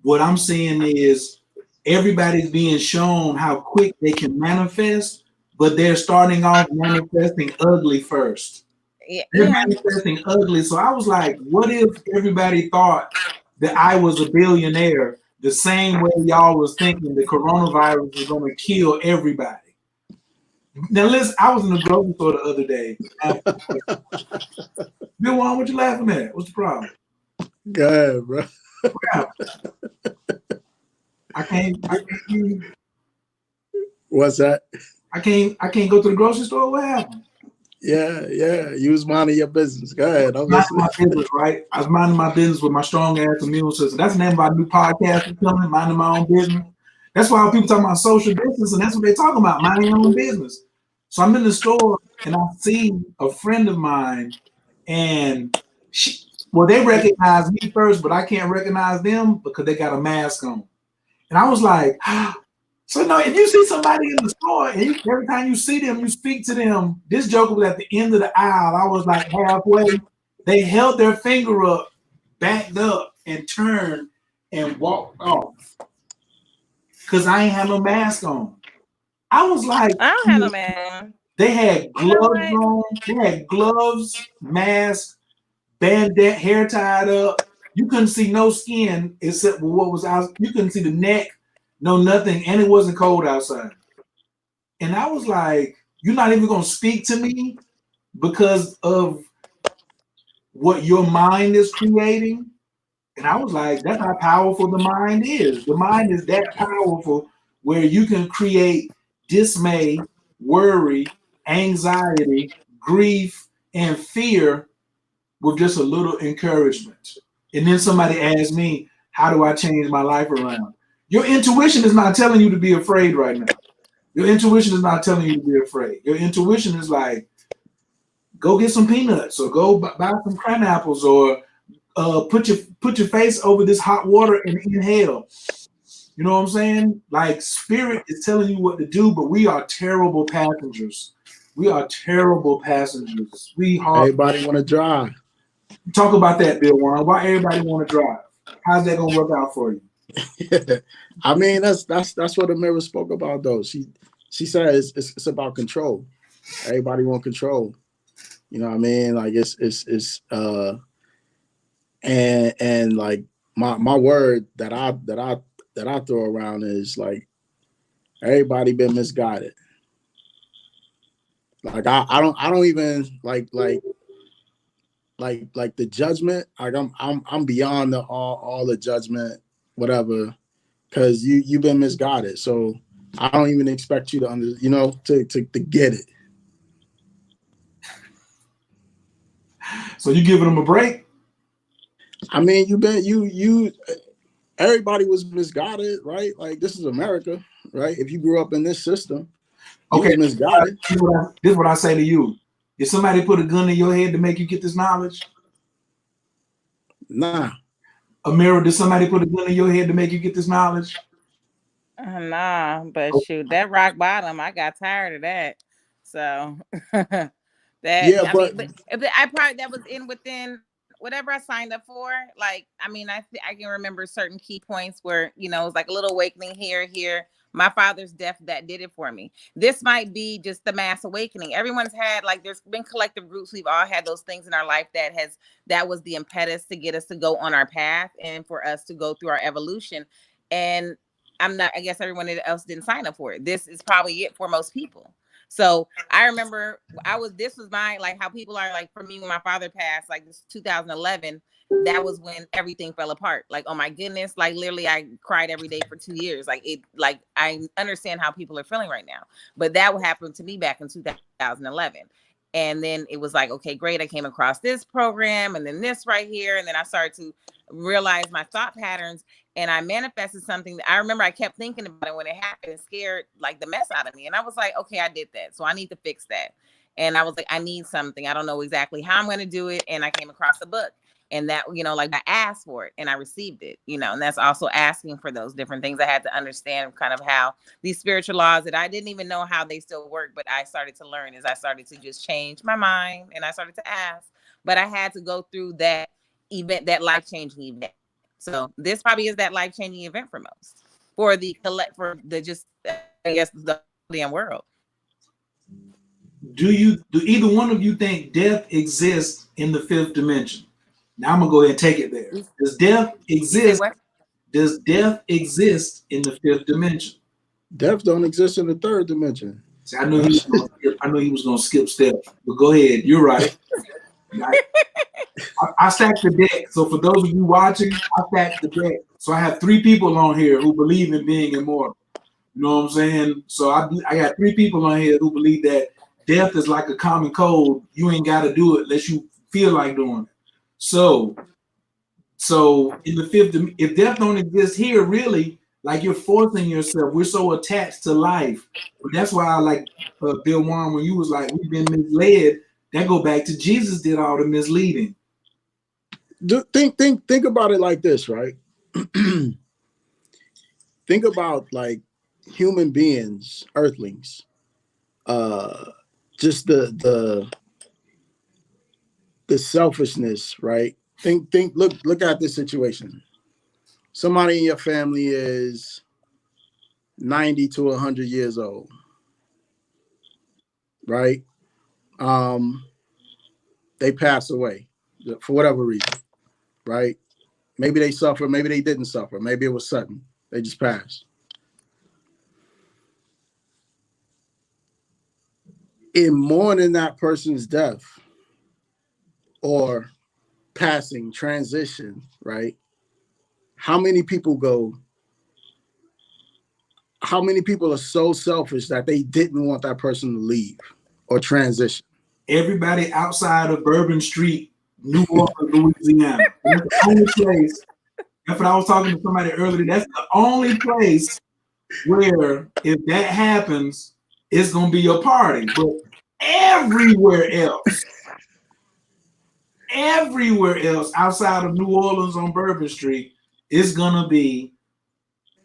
what I'm seeing is everybody's being shown how quick they can manifest, but they're starting off manifesting ugly first. Yeah. They're manifesting ugly. So I was like, what if everybody thought that I was a billionaire the same way y'all was thinking the coronavirus was going to kill everybody? Now listen, I was in the grocery store the other day. Bill Juan, what you laughing at? What's the problem? Go ahead, bro. I can't. What's that? I can't go to the grocery store. What happened? Yeah. You was minding your business. Go ahead. I'm minding my business, right? I was minding my business with my strong ass immune system. That's the name of our new podcast. Coming, minding my own business. That's why people talk about social distance, and that's what they talk about, minding your own business. So I'm in the store, and I see a friend of mine, and they recognize me first, but I can't recognize them because they got a mask on. And I was like, so no, if you see somebody in the store, and every time you see them, you speak to them. This joker was at the end of the aisle. I was like halfway. They held their finger up, backed up, and turned and walked off. Because I ain't have no mask on. I was like, I don't have no mask. They had gloves on. They had gloves, mask, bandana, hair tied up. You couldn't see no skin except for what was out. You couldn't see the neck, no nothing, and it wasn't cold outside. And I was like, you're not even going to speak to me because of what your mind is creating? And I was like, that's how powerful the mind is. The mind is that powerful where you can create dismay, worry, anxiety, grief, and fear with just a little encouragement. And then somebody asked me, how do I change my life around? Your intuition is not telling you to be afraid right now. Your intuition is not telling you to be afraid. Your intuition is like, go get some peanuts, or go buy some crab apples, or put your face over this hot water and inhale. You know what I'm saying? Like, spirit is telling you what to do, but we are terrible passengers. We are terrible passengers. Everybody want to drive. Talk about that, Bill Juan. Why everybody want to drive? How's that gonna work out for you? I mean, that's what Amira spoke about, though. She said it's about control. Everybody want control. You know what I mean? Like and like my word that that I throw around is like everybody been misguided. Like I don't even like the judgment. Like I'm beyond all the judgment, whatever, because you've been misguided. So I don't even expect you to to get it. So you giving them a break? I mean, everybody was misguided, right? Like this is America, right? If you grew up in this system, you Okay, was misguided. this is what I say to you. Did somebody put a gun in your head to make you get this knowledge? Nah. Amira, did somebody put a gun in your head to make you get this knowledge? Nah, but shoot, that rock bottom, I got tired of that. So that Yeah, I mean, but I probably that was within whatever I signed up for. Like, I mean, I can remember certain key points where it was like a little awakening here. My father's death that did it for me. This might be just the mass awakening. Everyone's had there's been collective groups. We've all had those things in our life that was the impetus to get us to go on our path and for us to go through our evolution. And I guess everyone else didn't sign up for it. This is probably it for most people. So I remember this was my, like how people are like, for me, when my father passed, like this 2011, that was when everything fell apart. Like, oh my goodness, like literally I cried every day for 2 years. Like I understand how people are feeling right now, but that would happen to me back in 2011. And then it was like, okay, great. I came across this program and then this right here. And then I started to realize my thought patterns and I manifested something that I remember I kept thinking about it when it happened and scared like the mess out of me. And I was like, okay, I did that. So I need to fix that. And I was like, I need something. I don't know exactly how I'm going to do it. And I came across a book. And that, like I asked for it and I received it, and that's also asking for those different things. I had to understand kind of how these spiritual laws that I didn't even know how they still work, but I started to learn as I started to just change my mind and I started to ask, but I had to go through that event, that life-changing event. So this probably is that life-changing event for most, for the damn world. Do either one of you think death exists in the fifth dimension? Now I'm gonna go ahead and take it there. Does death exist? Does death exist in the fifth dimension? Death don't exist in the third dimension. See, I knew he was gonna skip steps, but go ahead. You're right. I stacked the deck. So for those of you watching, I stacked the deck. So I have 3 people on here who believe in being immortal. You know what I'm saying? So I got 3 people on here who believe that death is like a common code. You ain't got to do it unless you feel like doing it. So in the fifth, if death don't exist here, really, like you're forcing yourself. We're so attached to life. That's why I like Bill Warren when you was like, we've been misled. That go back to Jesus did all the misleading. Think about it like this, right? Think about like human beings, earthlings, just the selfishness, right? Look at this situation. Somebody in your family is 90 to 100 years old, right? They pass away for whatever reason, right? Maybe they suffer, maybe they didn't suffer, maybe it was sudden. They just passed. In mourning that person's death or passing, transition, right? How many people are so selfish that they didn't want that person to leave or transition? Everybody outside of Bourbon Street, New Orleans, Louisiana. That's the only place. That's what I was talking to somebody earlier. That's the only place where if that happens, it's gonna be a party. But everywhere else outside of New Orleans on Bourbon Street, it's gonna be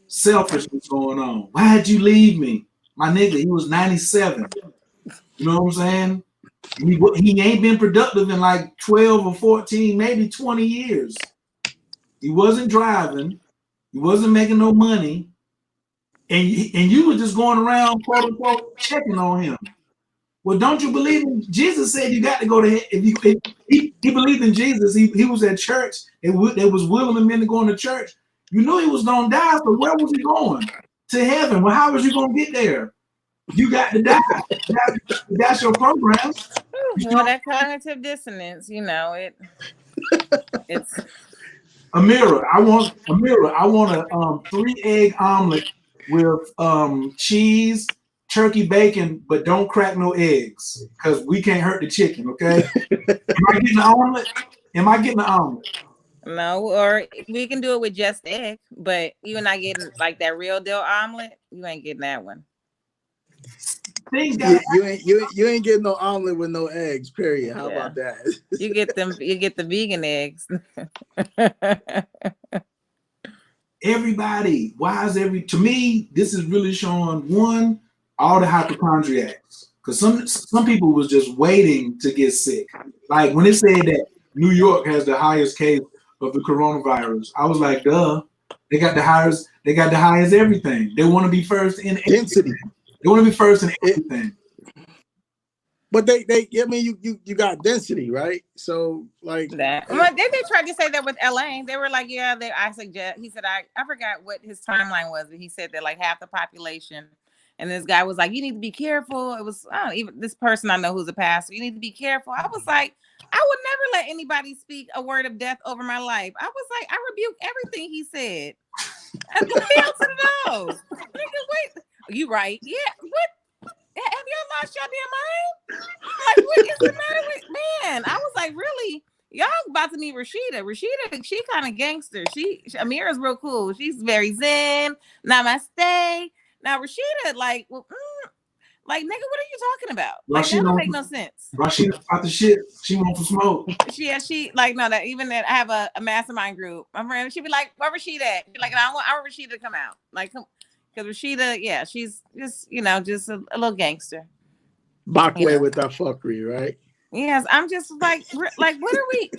selfishness going on. Why'd you leave me? My nigga, he was 97. You know what I'm saying? He ain't been productive in like 12 or 14, maybe 20 years. He wasn't driving. He wasn't making no money. And you were just going around, quote unquote, checking on him. Well, don't you believe in Jesus? Said you got to go to hell. If he believed in Jesus, he was at church. They was willing men to go into church. You knew he was gonna die, so where was he going? To heaven. Well, how was you gonna get there? You got to die. That's your program. Well, that cognitive dissonance, it's Amira, I want a 3-egg omelet with cheese, turkey bacon, but don't crack no eggs because we can't hurt the chicken. Okay? Am I getting the omelet? No, or we can do it with just egg, but you're not getting like that real deal omelet. You ain't getting that one. You ain't getting no omelet with no eggs, period. How about that? You get the vegan eggs. Everybody, to me, this is really showing one, all the hypochondriacs. Because some people was just waiting to get sick. Like when it said that New York has the highest case of the coronavirus, I was like, duh. They got the highest everything. They want to be first in density. They want to be first in everything. But I mean, you got density, right? So like that. Well, they tried to say that with LA. They were like, yeah, I suggest. He said, I forgot what his timeline was, but he said that like half the population. And this guy was like, you need to be careful. It was even this person I know who's a pastor. You need to be careful. I was like, I would never let anybody speak a word of death over my life. I was like, I rebuke everything he said. And what else to know? Wait, you right? Yeah. What? Have y'all lost your damn mind? Like, what is the matter with man? I was like, really? Y'all about to meet Rashida. Rashida, she kind of gangster. Amira's real cool. She's very zen. Namaste. Now Rashida, like, nigga, what are you talking about? Like, that don't make no sense. Rashida about the shit. She wants to smoke. She like, no, that even that I have a mastermind group. My friend, she'd be like, where Rashida at? She'd be like, I want Rashida to come out. Like, because Rashida, yeah, she's just, just a little gangster. Backway with that fuckery, right? Yes, I'm just like, what are we,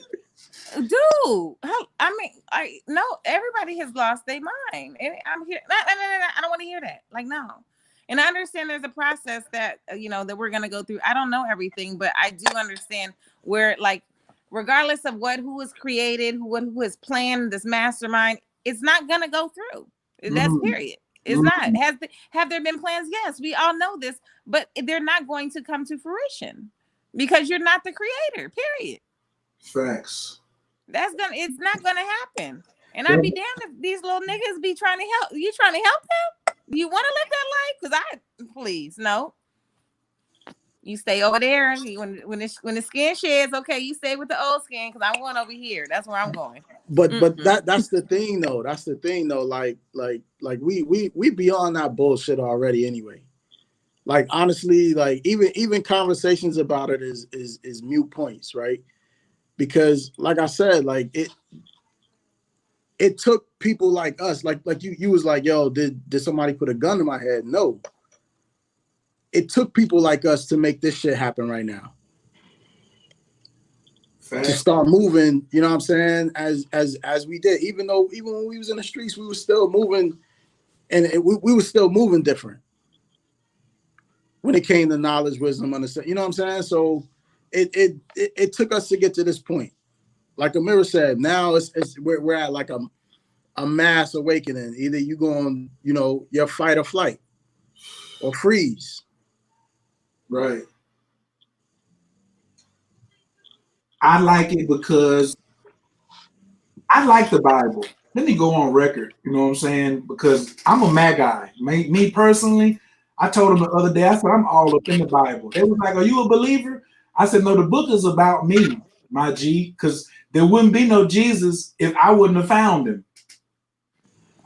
dude? I mean, no, everybody has lost their mind, and I'm here. No, I don't want to hear that. Like, no. And I understand there's a process that that we're gonna go through. I don't know everything, but I do understand where, like, regardless of who was created, who has planned this mastermind, it's not gonna go through. That's period. It's not. Have there been plans? Yes, we all know this, but they're not going to come to fruition because you're not the creator. Period. Facts. It's not gonna happen. And I'd be damned if these little niggas be trying to help. You trying to help them? You want to live that life? Because please, no. You stay over there. When the skin sheds, okay, you stay with the old skin because I'm going over here. That's where I'm going. But that's the thing though. That's the thing though. Like we beyond that bullshit already anyway. Like honestly, like even conversations about it is mute points, right? Because like I said, like it took people like us, like you was like, yo, did somebody put a gun to my head? No. It took people like us to make this shit happen right now. Fact. To start moving, you know what I'm saying? As we did, even when we was in the streets, we were still moving, and we were still moving different. When it came to knowledge, wisdom, understanding, you know what I'm saying? So it took us to get to this point. Like Amira said, now we're at like a mass awakening. Either you going, your fight or flight, or freeze. Right. I like it because I like the Bible. Let me go on record, you know what I'm saying? Because I'm a Magi. Me personally, I told them the other day, I said, I'm all up in the Bible. They was like, are you a believer? I said, no, the book is about me, my G, because there wouldn't be no Jesus if I wouldn't have found him.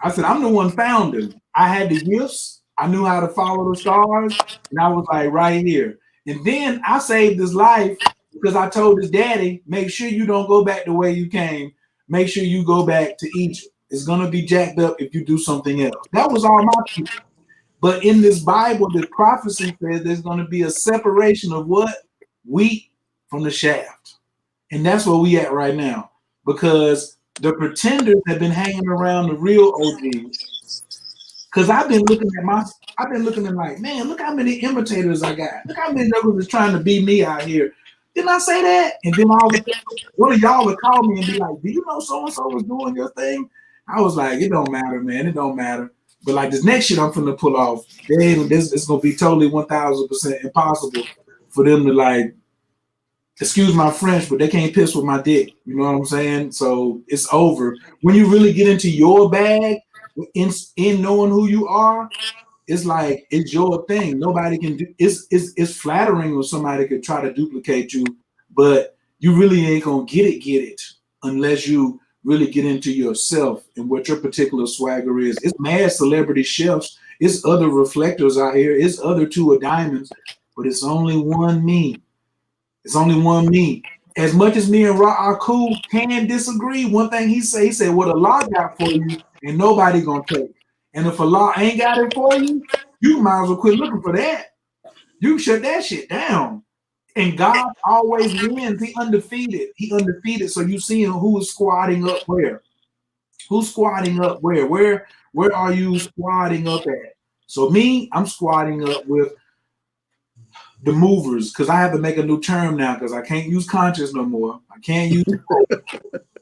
I said, I'm the one found him. I had the gifts. I knew how to follow the stars, and I was like right here. And then I saved his life because I told his daddy, make sure you don't go back the way you came. Make sure you go back to Egypt. It's going to be jacked up if you do something else. That was all my people. But in this Bible, the prophecy says there's going to be a separation of what? Wheat from the shaft. And that's where we at right now. Because the pretenders have been hanging around the real OGs. Because I've been looking at like, man, look how many imitators I got. Look how many others is trying to be me out here. Didn't I say that? And then one of y'all would call me and be like, do you know so-and-so was doing your thing? I was like, it don't matter, man. It don't matter. But like this next shit I'm finna pull off, this it's gonna be totally 1000% impossible for them to like, excuse my French, but they can't piss with my dick. You know what I'm saying? So it's over. When you really get into your bag, in knowing who you are, it's like it's your thing. Nobody can do. It's flattering when somebody could try to duplicate you, but you really ain't gonna get it unless you really get into yourself and what your particular swagger is. It's mad celebrity chefs. It's other reflectors out here. It's other two of diamonds, but it's only one me. It's only one me. As much as me and Ra'Aku can disagree, one thing he said, what Allah got for you, and nobody gonna take. And if Allah ain't got it for you, you might as well quit looking for that. You shut that shit down. And God always wins. He undefeated. He undefeated. So you seeing who is squatting up where? Who's squatting up where? Where are you squatting up at? So me, I'm squatting up with the movers, because I have to make a new term now because I can't use conscious no more. I can't use you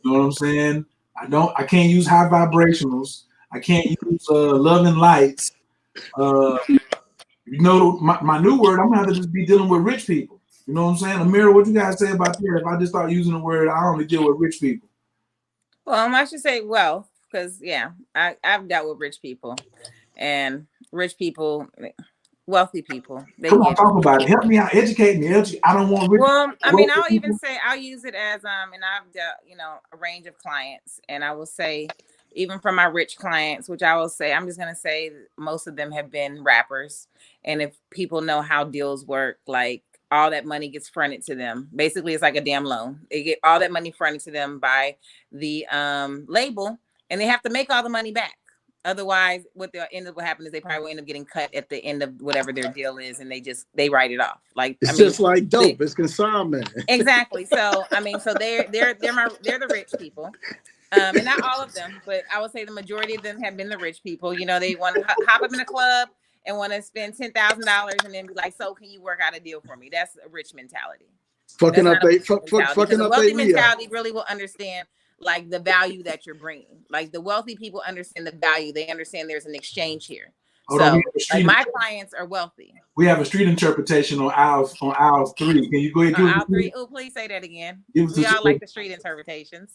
know what I'm saying? I can't use high vibrationals. I can't use love and lights. You know, my new word, I'm gonna have to just be dealing with rich people. You know what I'm saying? Amira, what you guys say about that? If I just start using the word, I only deal with rich people. Well, I should say wealth, because yeah, I've dealt with rich people, and rich people, wealthy people. Come on, talk about it. Help me out, educate me. I don't want rich. Well, I mean, I'll even say I'll use it as and I've dealt, a range of clients, and I will say, even from my rich clients, which I will say, I'm just gonna say most of them have been rappers, and if people know how deals work, like all that money gets fronted to them. Basically, it's like a damn loan. They get all that money fronted to them by the label, and they have to make all the money back. Otherwise, what they'll end up what happen is they probably will end up getting cut at the end of whatever their deal is, and they write it off. Like it's just like dope. It's consignment. Exactly. So I mean, so they're the rich people. And not all of them, but I would say the majority of them have been the rich people. They want to hop up in a club and want to spend $10,000 and then be like, "So can you work out a deal for me?" That's a rich mentality. Fucking up they wealthy mentality really will understand like the value that you're bringing. Like the wealthy people understand the value. They understand there's an exchange here. So like my clients are wealthy. We have a street interpretation on aisle 3. Can you go ahead? On aisle 3? Oh, please say that again. We all like the street interpretations.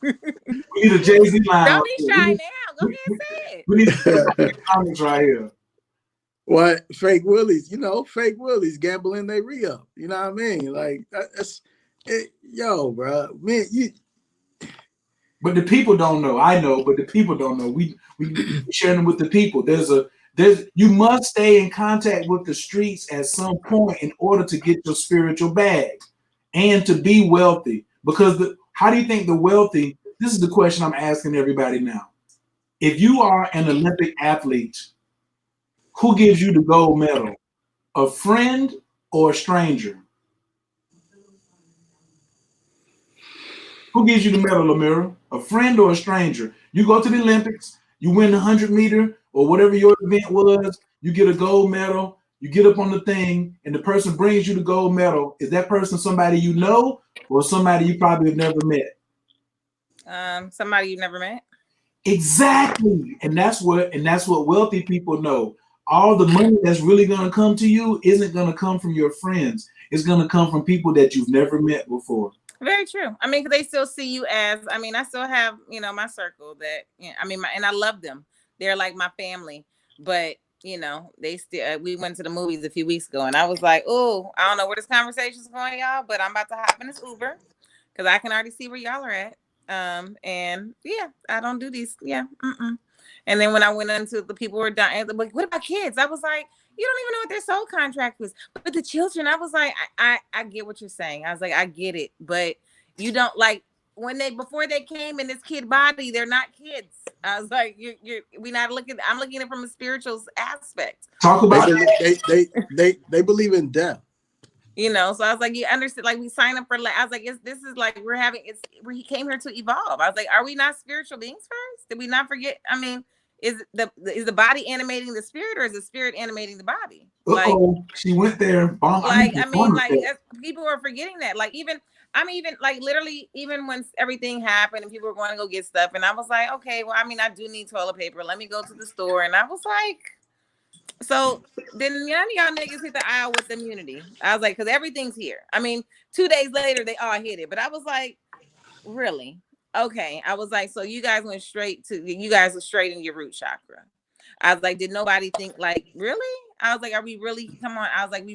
We need a Jay-Z line. Don't be shy now. Go ahead and say it. We need to comments right here. What? Fake Willies, fake Willies gambling they re-up. You know what I mean? Like that's it, yo, bro. Man, but the people don't know. I know, but the people don't know. We sharing them with the people. You must stay in contact with the streets at some point in order to get your spiritual bag and to be wealthy. Because how do you think the wealthy? This is the question I'm asking everybody now. If you are an Olympic athlete, who gives you the gold medal? A friend or a stranger? Who gives you the medal, Amira? A friend or a stranger? You go to the Olympics, you win the 100 meter or whatever your event was, you get a gold medal, you get up on the thing, and the person brings you the gold medal. Is that person somebody you know or somebody you probably have never met? Somebody you've never met. Exactly. And that's what wealthy people know. All the money that's really going to come to you isn't going to come from your friends. It's going to come from people that you've never met before. Very true. I mean, they still see you as, I still have, my circle that, and I love them. They're like my family, but they still, we went to the movies a few weeks ago and I was like, oh, I don't know where this conversation is going, y'all, but I'm about to hop in this Uber because I can already see where y'all are at. And yeah, I don't do these. Yeah. And then when I went into the people were dying, like, what about kids? I was like, you don't even know what their soul contract was. But the children, I was like, I get what you're saying. I was like, I get it. But you don't like before they came in this kid body, they're not kids. I was like, I'm looking at it from a spiritual aspect. Talk about they believe in death. So I was like, you understand, like we sign up for, I was like, this is like, he came here to evolve. I was like, are we not spiritual beings first? Did we not forget? I mean, is the body animating the spirit or is the spirit animating the body? Like, she went there. people are forgetting that. Like even I'm even like literally even when everything happened and people were going to go get stuff, and I was like, okay, well, I mean, I do need toilet paper. Let me go to the store, and I was like, so then none of y'all niggas hit the aisle with immunity. I was like, because everything's here. I mean, 2 days later they all hit it, but I was like, really? Okay. I was like, so you guys were straight in your root chakra. I was like, did nobody think like, really? I was like, are we really? Come on. I was like,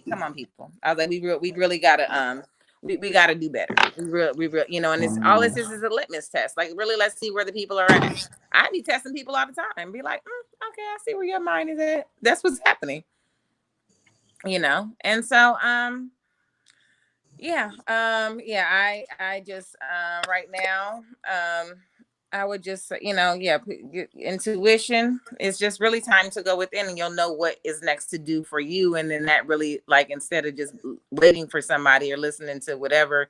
come on, people. I was like, we really gotta we gotta do better. We real, you know, and it's all this is a litmus test. Like, really, let's see where the people are at. I be testing people all the time. Be like, okay, I see where your mind is at. That's what's happening. You know, and so I just right now I would just, intuition is just really time to go within, and you'll know what is next to do for you. And then that really, like, instead of just waiting for somebody or listening to whatever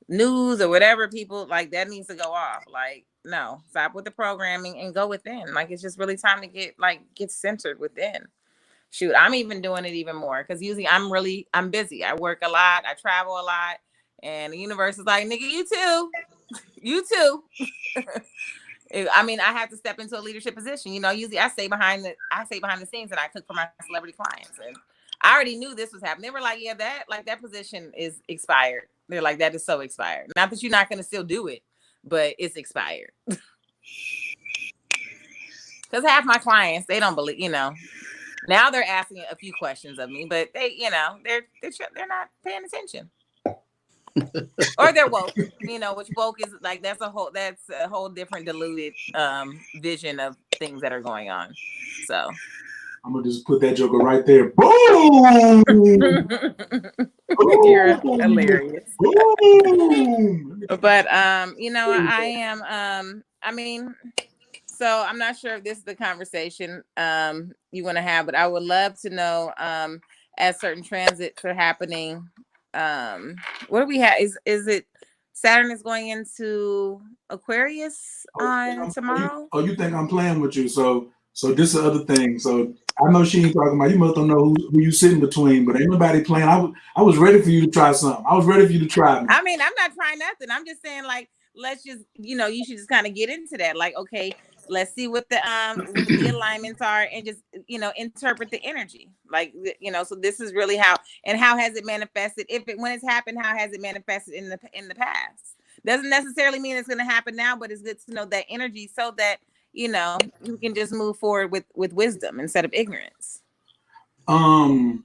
news or whatever people like, that needs to go off. Like, no, stop with the programming and go within. Like, it's just really time to get centered within. Shoot, I'm even doing it even more because usually I'm busy. I work a lot. I travel a lot. And the universe is like, nigga, you too. You too. I mean, I have to step into a leadership position. You know, usually I stay behind the scenes and I cook for my celebrity clients. And I already knew this was happening. They were like, yeah, that position is expired. They're like, that is so expired. Not that you're not going to still do it, but it's expired. Because half my clients, they don't believe, now they're asking a few questions of me, but they, they're not paying attention. Or they're woke, which woke is like, that's a whole different diluted vision of things that are going on. So I'm gonna just put that joker right there. Boom! You're hilarious. Boom! But I am so I'm not sure if this is the conversation you want to have, but I would love to know as certain transits are happening. What do we have? Is it Saturn is going into Aquarius on tomorrow? You think I'm playing with you? So this is the other thing. So I know she ain't talking about, you must don't know who you sitting between, but ain't nobody playing. I was ready for you to try something. I was ready for you to try me. I mean, I'm not trying nothing. I'm just saying, like, let's just, you should just kind of get into that. Like, okay, let's see what the alignments are and just, interpret the energy. Like, so this is really how has it manifested? When it's happened, how has it manifested in the past? Doesn't necessarily mean it's going to happen now, but it's good to know that energy so that, you can just move forward with wisdom instead of ignorance. Who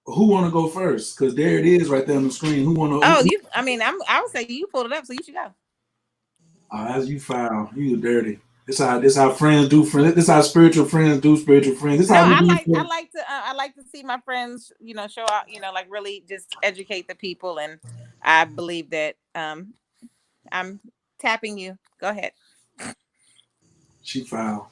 want to go first? Because there it is right there on the screen. Who want to? I would say you pulled it up, so you should go. As you foul, you dirty. This how friends do friends. This how spiritual friends do spiritual friends. This how I like to see my friends, show out, like really just educate the people, and I believe that I'm tapping you. Go ahead. She foul.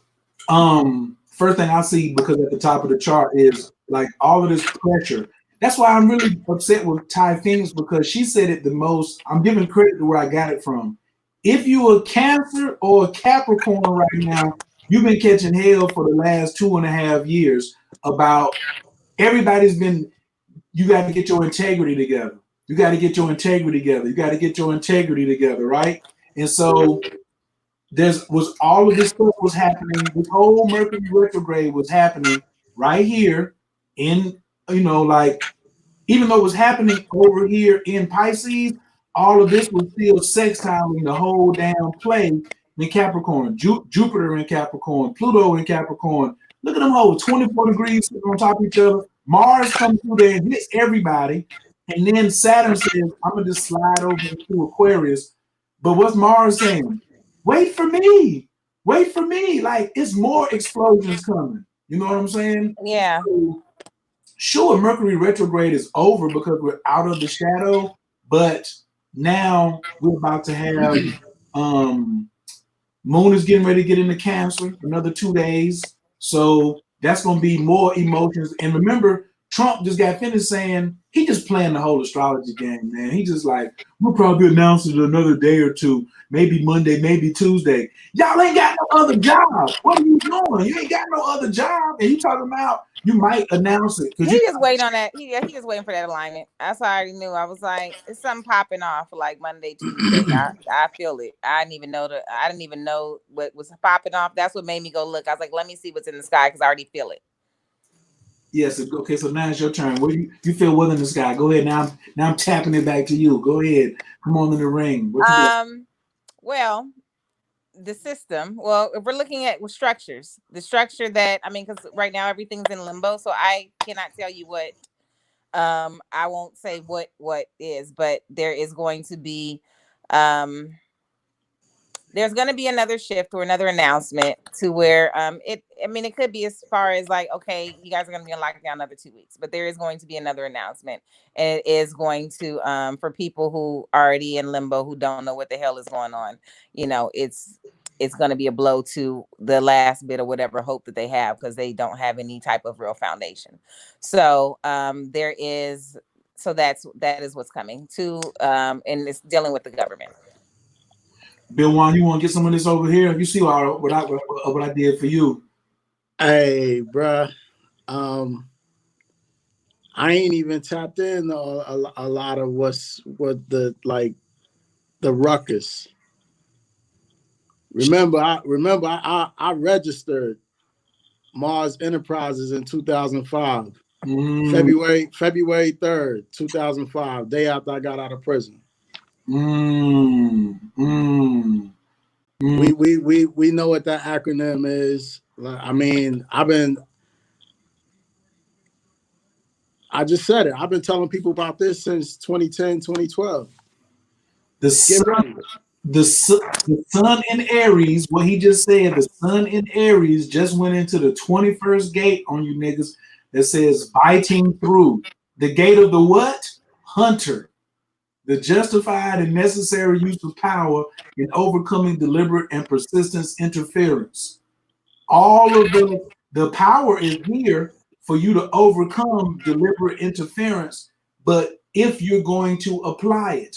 First thing I see, because at the top of the chart is like all of this pressure. That's why I'm really upset with Ty Phoenix, because she said it the most. I'm giving credit to where I got it from. If you're a Cancer or a Capricorn right now, you've been catching hell for the last 2.5 years about everybody's been, you got to get your integrity together. You got to get your integrity together. You got to get your integrity together, right? And so all of this stuff was happening. This whole Mercury retrograde was happening right here in, like, even though it was happening over here in Pisces, all of this was still sextiling the whole damn play in Capricorn. Jupiter in Capricorn, Pluto in Capricorn. Look at them hoes, 24 degrees on top of each other. Mars comes through there and hits everybody. And then Saturn says, I'm going to just slide over into Aquarius. But what's Mars saying? Wait for me. Wait for me. Like, it's more explosions coming. You know what I'm saying? Yeah. So, sure, Mercury retrograde is over because we're out of the shadow, but now we're about to have Moon is getting ready to get into Cancer another 2 days. So that's going to be more emotions. And remember, Trump just got finished saying he just playing the whole astrology game, man. He just like, we'll probably announce it another day or two, maybe Monday, maybe Tuesday. Y'all ain't got no other job. What are you doing? You ain't got no other job. and you talking about you might announce it because He you just waiting on that. He just waiting for that alignment. That's how I already knew. I was like, it's something popping off for like Monday, Tuesday. I feel it. I didn't even know what was popping off. That's what made me go look. I was like, let me see what's in the sky because I already feel it. Yes. Okay. So now it's your turn. What do you feel within the sky? Go ahead. Now I'm tapping it back to you. Go ahead. Come on in the ring. What you got? Well, the system. Well, if we're looking at structures, the structure that because right now everything's in limbo, so I cannot tell you what. I won't say what is, but there is going to be there's going to be another shift or another announcement to where it could be as far as like, okay, you guys are going to be on lockdown another 2 weeks, but there is going to be another announcement, and it is going to for people who are already in limbo, who don't know what the hell is going on, it's going to be a blow to the last bit of whatever hope that they have, because they don't have any type of real foundation. So that is what's coming to and it's dealing with the government. Bill Juan, you want to get some of this over here? You see what I did for you. Hey, bruh. I ain't even tapped in a lot of the ruckus. Remember, I registered Mars Enterprises in 2005, February 3rd, 2005, day after I got out of prison. We know what that acronym is. I just said it. I've been telling people about this since 2010, 2012. The sun in Aries, what he just said, the sun in Aries just went into the 21st gate on you niggas that says biting through. The gate of the what? Hunter. The justified and necessary use of power in overcoming deliberate and persistent interference. All of the power is here for you to overcome deliberate interference, but if you're going to apply it,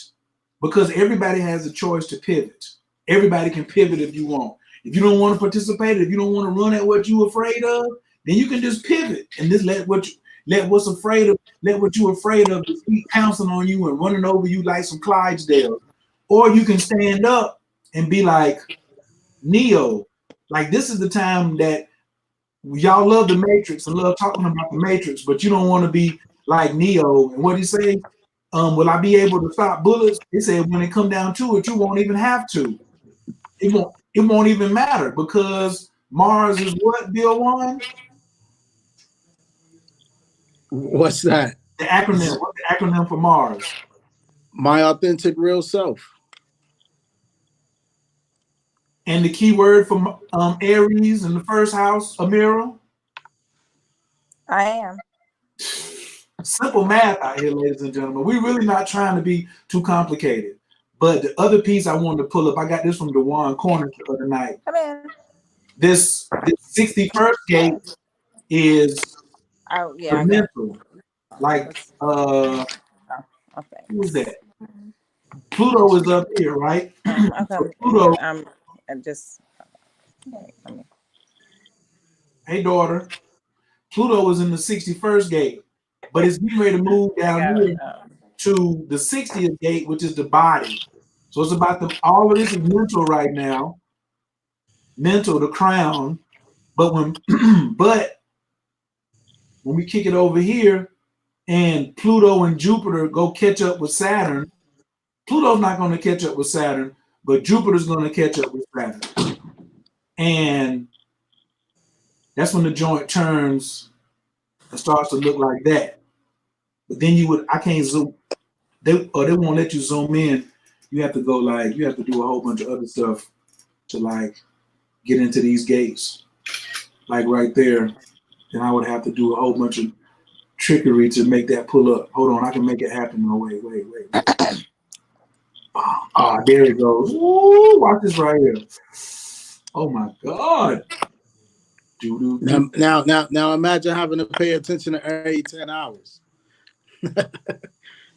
because everybody has a choice to pivot. Everybody can pivot if you want. If you don't want to participate, if you don't want to run at what you're afraid of, then you can just pivot and just let what you're afraid of just keep pouncing on you and running over you like some Clydesdales. Or you can stand up and be like Neo. Like, this is the time that y'all love the Matrix and love talking about the Matrix, but you don't want to be like Neo. And what he say? Will I be able to stop bullets? He said, when it come down to it, you won't even have to. It won't even matter, because Mars is what, Bill Juan? What's that? The acronym. What's the acronym for Mars? My authentic real self. And the key word for Aries in the first house, Amira? I am. Simple math out here, ladies and gentlemen. We're really not trying to be too complicated. But the other piece I wanted to pull up, I got this from Dewan Corner the other night. Come in. This 61st gate is the mental. Like, okay. Who's that? Pluto is up here, right? Okay. So Pluto. Hey, daughter. Pluto is in the 61st gate, but it's getting ready to move down here to the 60th gate, which is the body. So it's about all of this is mental right now. Mental, the crown. But when we kick it over here and Pluto and Jupiter go catch up with Saturn, Pluto's not going to catch up with Saturn, but Jupiter's going to catch up with Saturn. And that's when the joint turns and starts to look like that. But then I can't zoom. They won't let you zoom in. You have to go you have to do a whole bunch of other stuff to get into these gates. Like right there. Then I would have to do a whole bunch of trickery to make that pull up. Hold on, I can make it happen. No, wait. There it goes. Ooh, watch this right here. Oh my God. Now imagine having to pay attention to every 10 hours.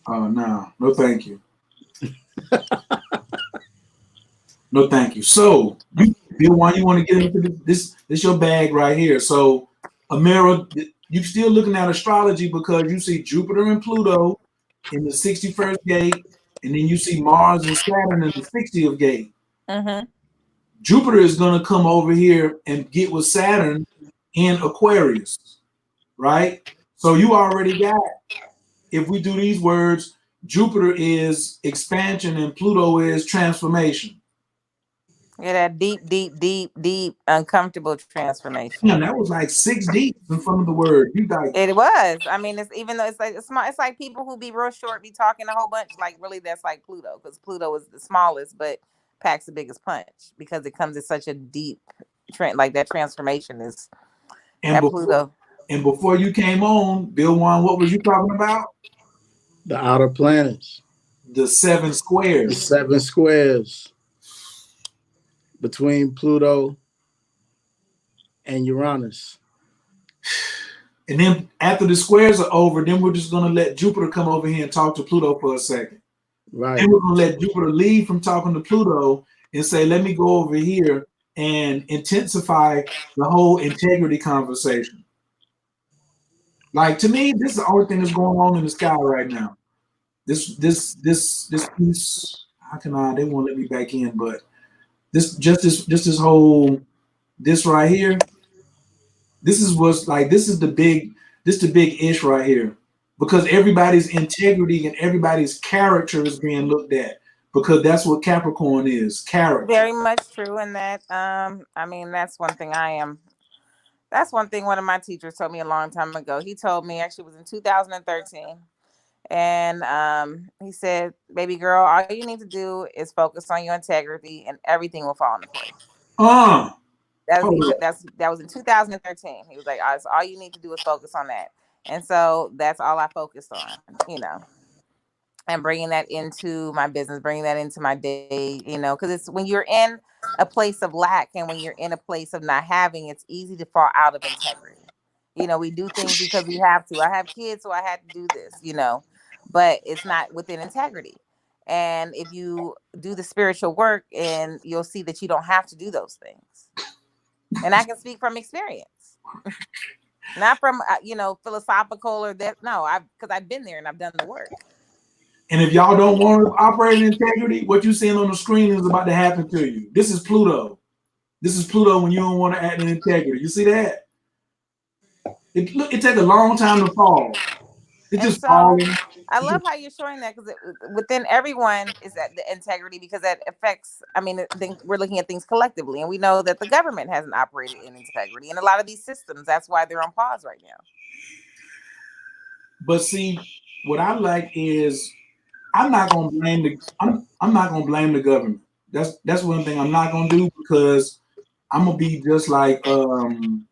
No, thank you. No, thank you. So, Bill, why you want to get into this your bag right here? So, Amira, you're still looking at astrology because you see Jupiter and Pluto in the 61st gate, and then you see Mars and Saturn in the 60th gate. Mm-hmm. Jupiter is going to come over here and get with Saturn in Aquarius, right? So you already got, if we do these words, Jupiter is expansion and Pluto is transformation. Yeah, that deep, uncomfortable transformation. Man, that was like 6 deep in front of the word. You like, It was. I mean, it's even though it's like it's small. It's like people who be real short be talking a whole bunch. Like really, that's like Pluto because Pluto is the smallest, but packs the biggest punch because it comes in such a deep trend. Like that transformation is and that before, Pluto. and before you came on, Bill Juan, what was you talking about? The outer planets, The 7 the squares. 7 squares between Pluto and Uranus. And then after the squares are over, then we're just going to let Jupiter come over here and talk to Pluto for a second. Right. Then we're going to let Jupiter leave from talking to Pluto and say, let me go over here and intensify the whole integrity conversation. Like, to me, this is the only thing that's going on in the sky right now. This piece, how can they won't let me back in, but this whole, this right here, this is the big ish right here, because everybody's integrity and everybody's character is being looked at, because that's what Capricorn is, character. Very much true in that. I mean, that's one thing that's one thing one of my teachers told me a long time ago. He told me, actually it was in 2013. And he said, baby girl, all you need to do is focus on your integrity and everything will fall into place. That was in 2013. He was like, all you need to do is focus on that. And so that's all I focused on, and bringing that into my business, bringing that into my day, because it's when you're in a place of lack and when you're in a place of not having, it's easy to fall out of integrity. We do things because we have to. I have kids, so I had to do this, but it's not within integrity. And if you do the spiritual work, and you'll see that you don't have to do those things. And I can speak from experience, not from philosophical or that. No, because I've been there and I've done the work. And if y'all don't want to operate in integrity, what you're seeing on the screen is about to happen to you. This is Pluto. This is Pluto when you don't want to act in integrity. You see that? It takes a long time to fall. It's just falling. I love how you're showing that, because within everyone is that the integrity, because that affects, we're looking at things collectively, and we know that the government hasn't operated in integrity, and a lot of these systems, that's why they're on pause right now. But see, what I like is I'm not gonna blame the government. That's one thing I'm not gonna do, because I'm gonna be just like I'm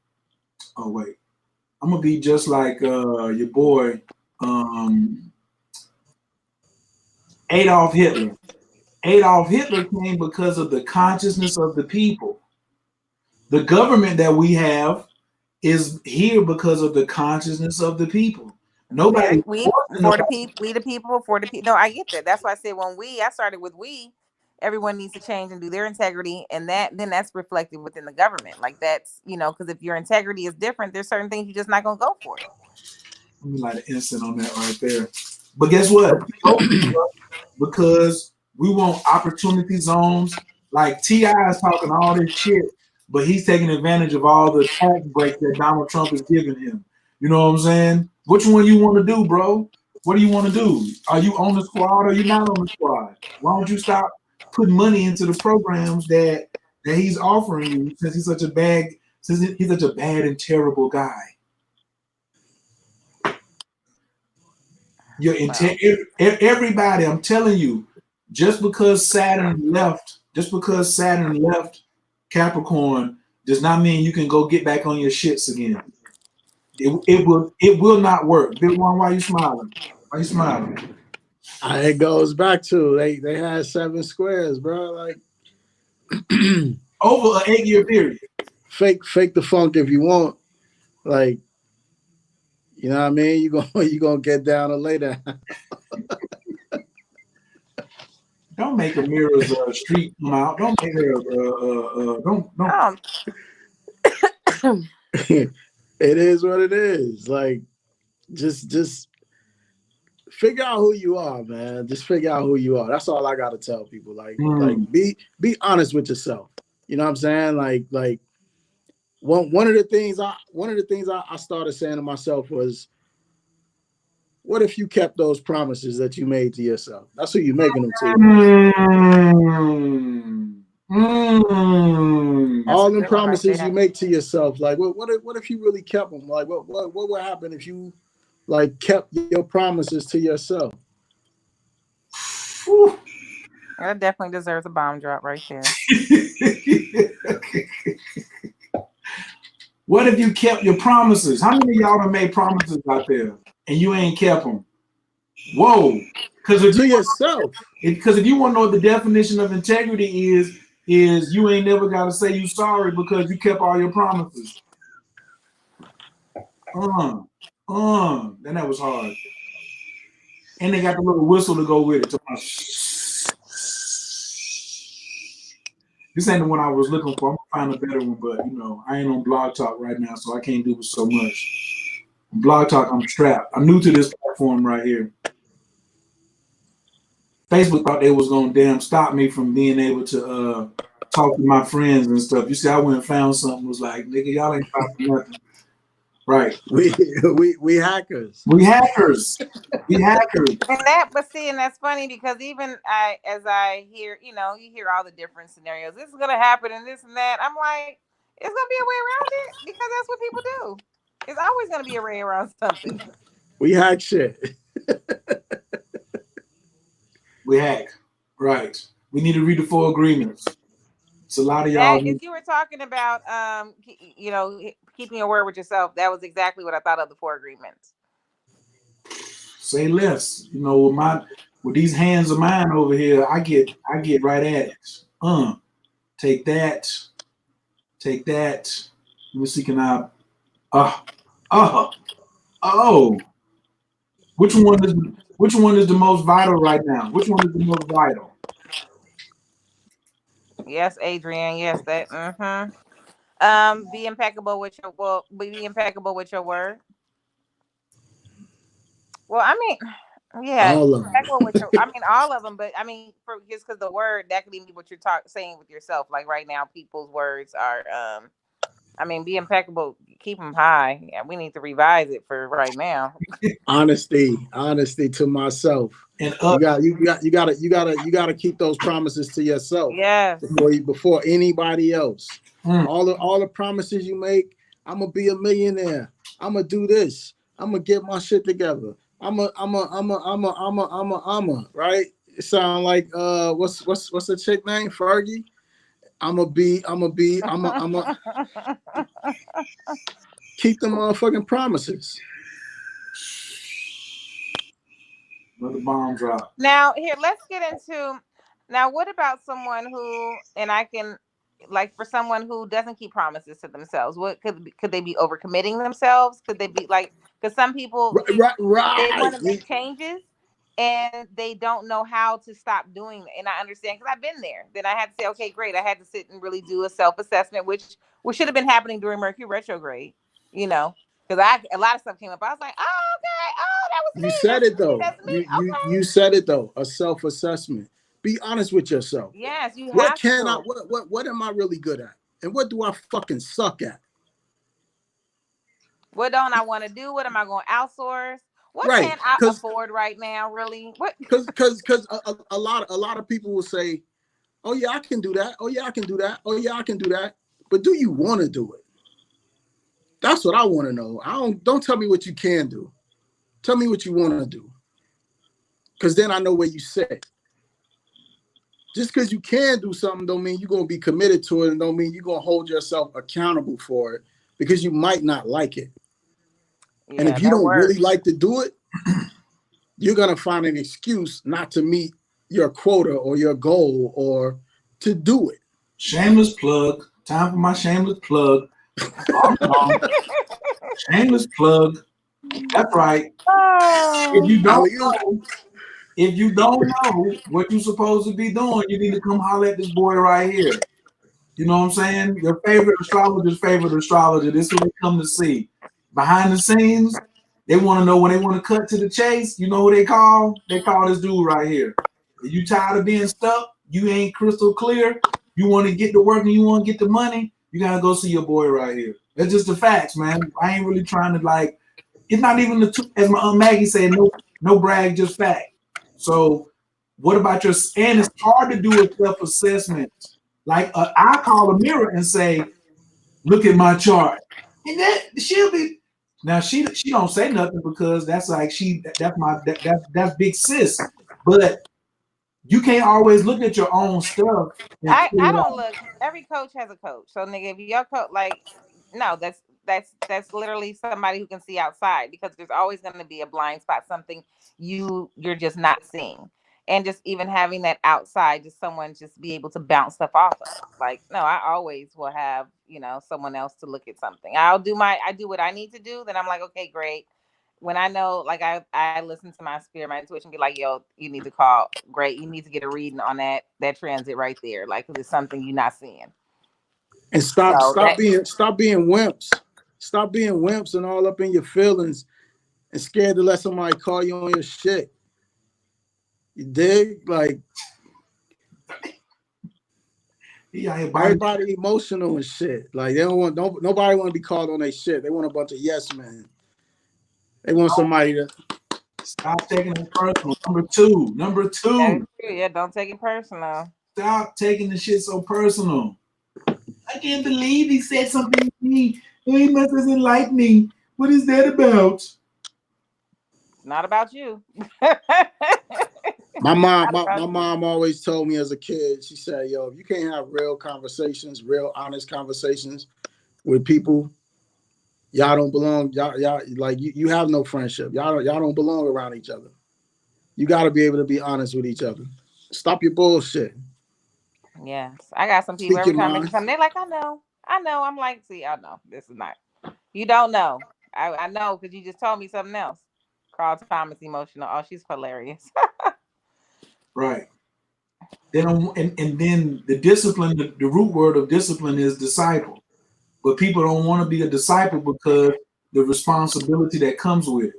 gonna be just like your boy Adolf Hitler. Adolf Hitler came because of the consciousness of the people. The government that we have is here because of the consciousness of the people. Nobody. We the people, for the people. No, I get that. That's why I said I started with everyone needs to change and do their integrity, and then that's reflected within the government. Like that's, because if your integrity is different, there's certain things you're just not gonna go for. Let me light an incense on that right there. But guess what? Because we want opportunity zones. Like T.I. is talking all this shit, but he's taking advantage of all the tax breaks that Donald Trump is giving him. You know what I'm saying? Which one you want to do, bro? What do you want to do? Are you on the squad or are you not on the squad? Why don't you stop putting money into the programs that he's offering you, since he's such a bad and terrible guy? Everybody, I'm telling you, just because Saturn left Capricorn does not mean you can go get back on your shits again. It will not work. Big One, why are you smiling? Why are you smiling? It goes back to they had 7 squares, bro. Like over an 8-year period. Fake the funk if you want. Like, you know what I mean? You gonna get down or lay down. Don't make Amira's street come out. Don't make her don't. It is what it is. Like, just figure out who you are, man. Just figure out who you are. That's all I gotta tell people. Like be honest with yourself. You know what I'm saying? Like one of the things I started saying to myself was, what if you kept those promises that you made to yourself? That's who you're making them to. All the promises you make to yourself, like what if you really kept them? Like what would happen if you like kept your promises to yourself? That definitely deserves a bomb drop right there. What if you kept your promises? How many of y'all have made promises out there and you ain't kept them? Whoa! Because if you want to know what the definition of integrity is you ain't never got to say you sorry because you kept all your promises. Then that was hard. And they got the little whistle to go with it. This ain't the one I was looking for. I'm gonna find a better one, but you know, I ain't on Blog Talk right now, so I can't do it so much. On Blog Talk, I'm strapped. I'm new to this platform right here. Facebook thought they was gonna damn stop me from being able to talk to my friends and stuff. You see, I went and found something, was like, nigga, y'all ain't stopping nothing. Right. We hackers. We hackers. We hackers. And that's funny because even as I hear, you know, you hear all the different scenarios. This is gonna happen and this and that. I'm like, it's gonna be a way around it because that's what people do. It's always gonna be a way around something. We hack shit. We hack. Right. We need to read the 4 agreements. It's a lot of y'all. If you were talking about, you know, keeping your word with yourself, that was exactly what I thought of the 4 agreements. Say less. You know, with these hands of mine over here, I get right at it. Take that. Take that. Let me see. Can I? Which one is the most vital right now? Which one is the most vital? Yes, Adrian. Yes, that. Be impeccable with your word. Well, I mean, yeah, impeccable with your. I mean, all of them, but I mean, just because the word that could even be what you're saying with yourself. Like right now, people's words are. I mean, be impeccable. Keep them high. Yeah, we need to revise it for right now. Honesty to myself. And you gotta keep those promises to yourself. Yes. Before anybody else. All the promises you make. I'm gonna be a millionaire. I'm gonna do this. I'm gonna get my shit together. I'm a right. It sound like what's the chick name? Fergie. I'm a keep the motherfucking promises. Another bomb drop. Now here, let's get into what about someone who, and I can, like, for someone who doesn't keep promises to themselves, what could they be overcommitting themselves? Could they be like, because some people right. They want to make changes and they don't know how to stop doing it. And I understand because I've been there. Then I had to say, okay, great. I had to sit and really do a self-assessment, which should have been happening during Mercury retrograde, you know, because a lot of stuff came up. I was like, oh, okay. Oh, that was me. You said it though. You said it though. A self-assessment. Be honest with yourself. Yes, you what have can to. I what am I really good at? And what do I fucking suck at? What don't I want to do? What am I going to outsource? What can I afford right now? Really? What? Because a lot of people will say, "Oh yeah, I can do that. Oh yeah, I can do that. Oh yeah, I can do that." But do you want to do it? That's what I want to know. Don't tell me what you can do. Tell me what you want to do. Because then I know where you sit. Just because you can do something don't mean you're going to be committed to it, and don't mean you're going to hold yourself accountable for it, because you might not like it. Yeah, and if you don't really like to do it, you're going to find an excuse not to meet your quota or your goal or to do it. Shameless plug. Time for my shameless plug. Shameless plug. That's right. If you don't know what you're supposed to be doing, you need to come holler at this boy right here. You know what I'm saying? Your favorite astrologer's favorite astrologer. This is what they come to see. behind the scenes, they want to know when they want to cut to the chase. You know who they call? They call this dude right here. Are you tired of being stuck? You ain't crystal clear. You want to get to work and you want to get the money. You gotta go see your boy right here. That's just the facts, man. I ain't really trying to like. It's not even as my Aunt Maggie said, no brag, just fact. So, what about your? And it's hard to do a self-assessment. Like I call a mirror and say, "Look at my chart," and that she'll be. Now she don't say nothing because that's like that's big sis. But you can't always look at your own stuff. I don't look. Every coach has a coach. So nigga, if your coach like no, that's literally somebody who can see outside because there's always going to be a blind spot, something you're just not seeing. And just even having that outside, just someone just be able to bounce stuff off of. Like, no, I always will have, someone else to look at something. I do what I need to do. Then I'm like, okay, great. When I know, like I listen to my spirit, my intuition be like, yo, you need to call. Great. You need to get a reading on that transit right there. Like, it's something you're not seeing. And stop being wimps. Stop being wimps and all up in your feelings and scared to let somebody call you on your shit. You dig? Like, everybody emotional and shit. Like, nobody want to be called on their shit. They want a bunch of yes men. They want somebody to stop taking it personal. Number two. Yeah, don't take it personal. Stop taking the shit so personal. I can't believe he said something to me. He must have enlightened me. What is that about? Not about you. My mom always told me as a kid, she said, yo, if you can't have real conversations, real honest conversations with people, y'all don't belong. Y'all like you have no friendship. Y'all don't belong around each other. You got to be able to be honest with each other. Stop your bullshit. Yes, I got some people every time they come, they're like, I know. I'm like, see, I know this is not. You don't know. I know because you just told me something else. Carl Thomas emotional. Oh, she's hilarious. Right. Then and then the discipline. The root word of discipline is disciple. But people don't want to be a disciple because the responsibility that comes with it.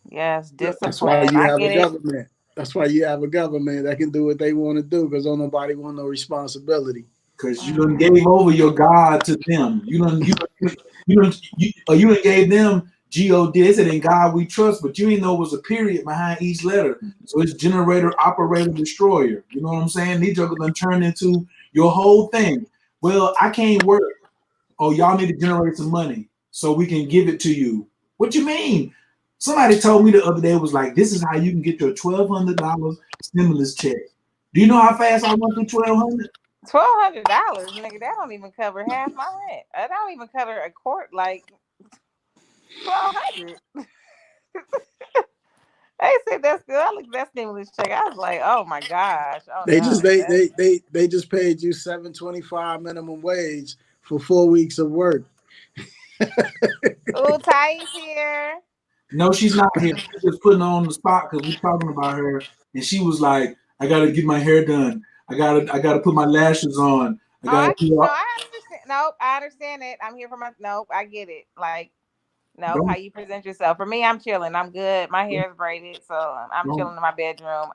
Yes, discipline. That's why you have a government. That's why you have a government that can do what they want to do because don't nobody want no responsibility. Because you done gave over your God to them. You done gave them G-O-D. They said in God we trust, but you didn't know it was a period behind each letter. So it's generator, operator, destroyer. You know what I'm saying? These jokers done turned into your whole thing. Well, I can't work. Oh, y'all need to generate some money so we can give it to you. What you mean? Somebody told me the other day, was like, this is how you can get your $1,200 stimulus check. Do you know how fast I went through $1,200? $1,200, nigga, that don't even cover half my rent. That don't even cover a court, like $1,200. They said that's good. I looked at that stimulus check. I was like, oh my gosh. Oh, they just paid you $7.25 minimum wage for 4 weeks of work. Ooh, Ty's here. No, she's not here. She's just putting her on the spot because we're talking about her, and she was like, "I gotta get my hair done. I gotta put my lashes on. I understand. Nope, I understand it. I'm here for my. Nope, I get it. Like, no, how you present yourself. For me, I'm chilling. I'm good. My hair is braided, so I'm chilling in my bedroom.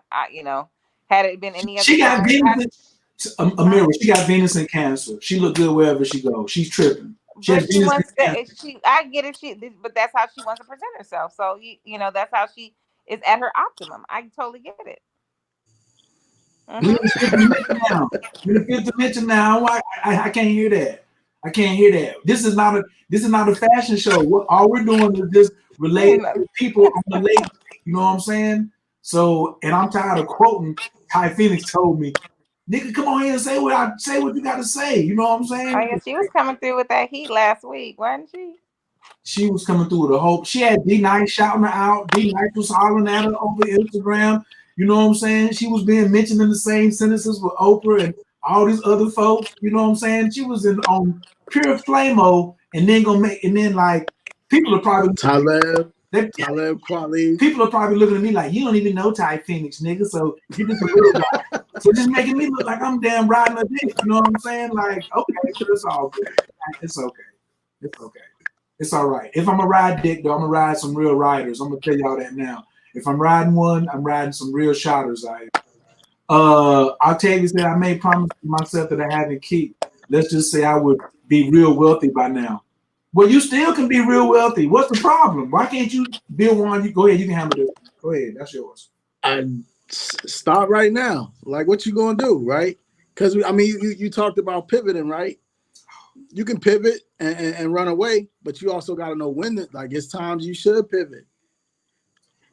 Had it been any other, she got Venus. Amira, she got Venus in Cancer. She look good wherever she goes. She's tripping. I get it. But that's how she wants to present herself. So that's how she is at her optimum. I totally get it. We're in the fifth dimension now. I can't hear that. I can't hear that. This is not a fashion show. All we're doing is just relating to people on the lake. You know what I'm saying? So, and I'm tired of quoting. Ty Phoenix told me, "Nigga, come on here and say what you got to say." You know what I'm saying? Oh yeah, she was coming through with that heat last week, wasn't she? She was coming through with a hope. She had D-Nice shouting her out. D-Nice was hollering at her over Instagram. You know what I'm saying? She was being mentioned in the same sentences with Oprah and all these other folks. You know what I'm saying? She was on pure flame-o, and then like people are probably Talib Kweli. People are probably looking at me like, you don't even know Ty Phoenix, nigga. So you're just a real guy. So just making me look like I'm damn riding a dick. You know what I'm saying? Like, okay, it's all good. It's okay. It's okay. It's all right. If I'm a ride dick, though, I'm gonna ride some real riders. I'm gonna tell y'all that now. If I'm riding one, I'm riding some real shotters. Octavia said I made promise to myself that I haven't keep. Let's just say I would be real wealthy by now. Well, you still can be real wealthy. What's the problem? Why can't you build one? You go ahead. You can handle it. Go ahead. That's yours. Start right now. Like, what you gonna do, right? Because I mean, you talked about pivoting, right? You can pivot and run away, but you also got to know when. Like, it's times you should pivot.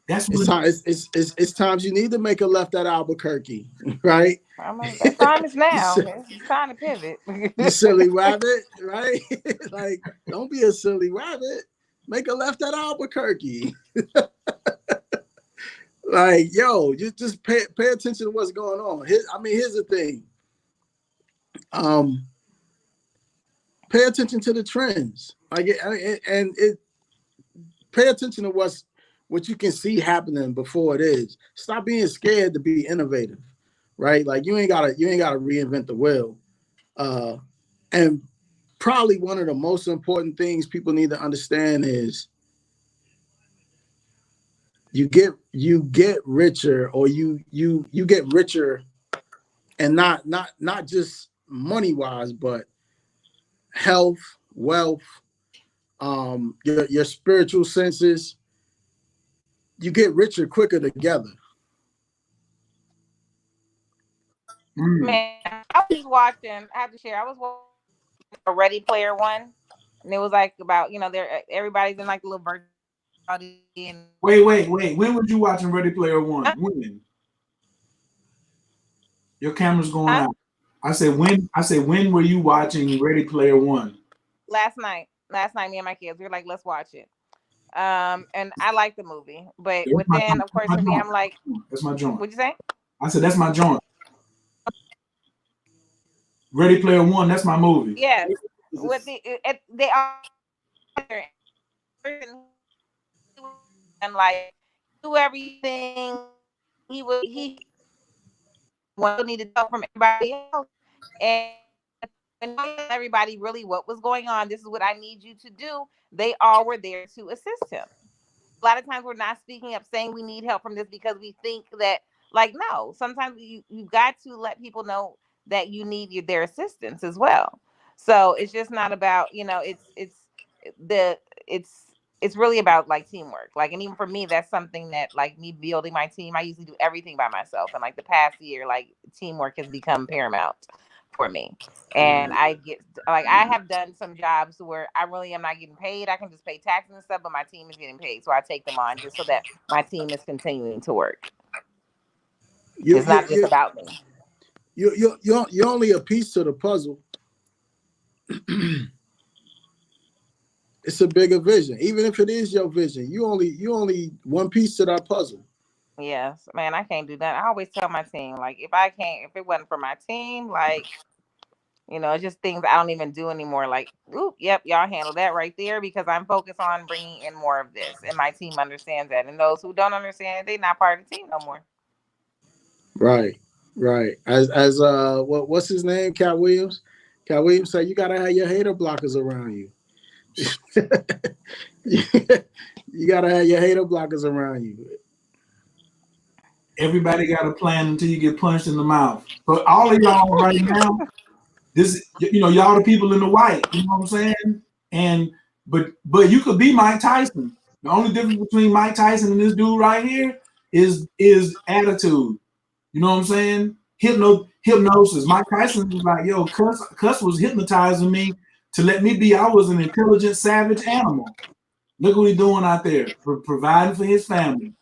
That's It's time. It's times you need to make a left at Albuquerque, right? That time is now. It's time to pivot. You silly rabbit, right? Like, don't be a silly rabbit. Make a left at Albuquerque. Like, yo, just pay attention to what's going on. Here's the thing. Pay attention to the trends. Like, pay attention to what you can see happening before it is. Stop being scared to be innovative, right? Like, you ain't gotta reinvent the wheel. And probably one of the most important things people need to understand is you get richer, or you get richer, and not just money wise, but health, wealth, your spiritual senses. You get richer quicker together. Man, I was watching. I have to share. I was watching a Ready Player One, and it was like about everybody's in like a little virtual. Wait. When was you watching Ready Player One? When? Your camera's going out. I said when were you watching Ready Player One? Last night, me and my kids, we were like, let's watch it. And I like the movie, but within, of course, for me, I'm like, that's my joint. What'd you say? I said that's my joint. Ready Player One, that's my movie. Yeah, they are, and like do everything he needed help from everybody else, and everybody really what was going on. This is what I need you to do. They all were there to assist him. A lot of times we're not speaking up, saying we need help from this because we think that, like, no. Sometimes you got to let people know that you need their assistance as well. So it's just not about it's really about like teamwork. Like, and even for me, that's something that, like, me building my team, I usually do everything by myself. And like the past year, like, teamwork has become paramount for me. And I have done some jobs where I really am not getting paid. I can just pay taxes and stuff, but my team is getting paid. So I take them on just so that my team is continuing to work. It's not just about me. You're only a piece to the puzzle. It's a bigger vision. Even if it is your vision, you only one piece to that puzzle. Yes, man, I can't do that. I always tell my team, like, if it wasn't for my team, like, it's just things I don't even do anymore. Like, oop, yep, y'all handle that right there, because I'm focused on bringing in more of this, and my team understands that. And those who don't understand, they're not part of the team no more. Right. As what's his name? Cat Williams. Cat Williams said, you gotta have your hater blockers around you. You gotta have your hater blockers around you. Everybody got a plan until you get punched in the mouth. So all of y'all right now, y'all the people in the white. You know what I'm saying? But you could be Mike Tyson. The only difference between Mike Tyson and this dude right here is attitude. You know what I'm saying? Hypnosis. Mike Tyson was like, yo, Cuss was hypnotizing me to let me be. I was an intelligent, savage animal. Look what he's doing out there, providing for his family.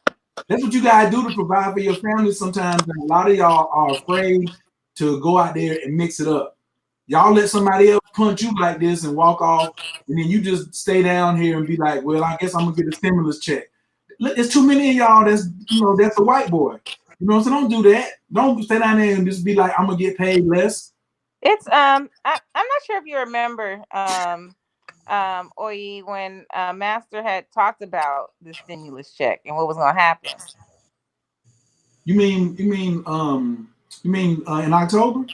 That's what you gotta do to provide for your family sometimes. And a lot of y'all are afraid to go out there and mix it up. Y'all let somebody else punch you like this and walk off, and then you just stay down here and be like, well, I guess I'm gonna get a stimulus check. There's too many of y'all that's a white boy. You know, so don't do that. Don't stay down there and just be like, I'm gonna get paid less. It's I'm not sure if you remember Oye, when Master had talked about the stimulus check and what was gonna happen. You mean in October?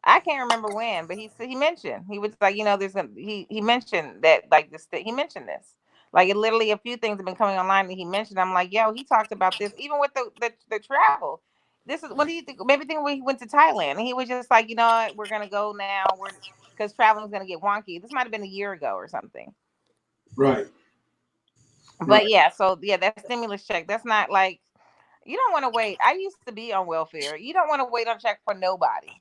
I can't remember when, but he mentioned, he was like, there's gonna he mentioned that, like, this he mentioned this. Like, it literally a few things have been coming online that he mentioned. I'm like, yo, he talked about this even with the travel. This is what do you think? Maybe think when he went to Thailand and he was just like, you know what, we're gonna go now. We're because traveling is gonna get wonky. This might have been a year ago or something. Right. But yeah, so yeah, that stimulus check. That's not like you don't want to wait. I used to be on welfare. You don't want to wait on check for nobody.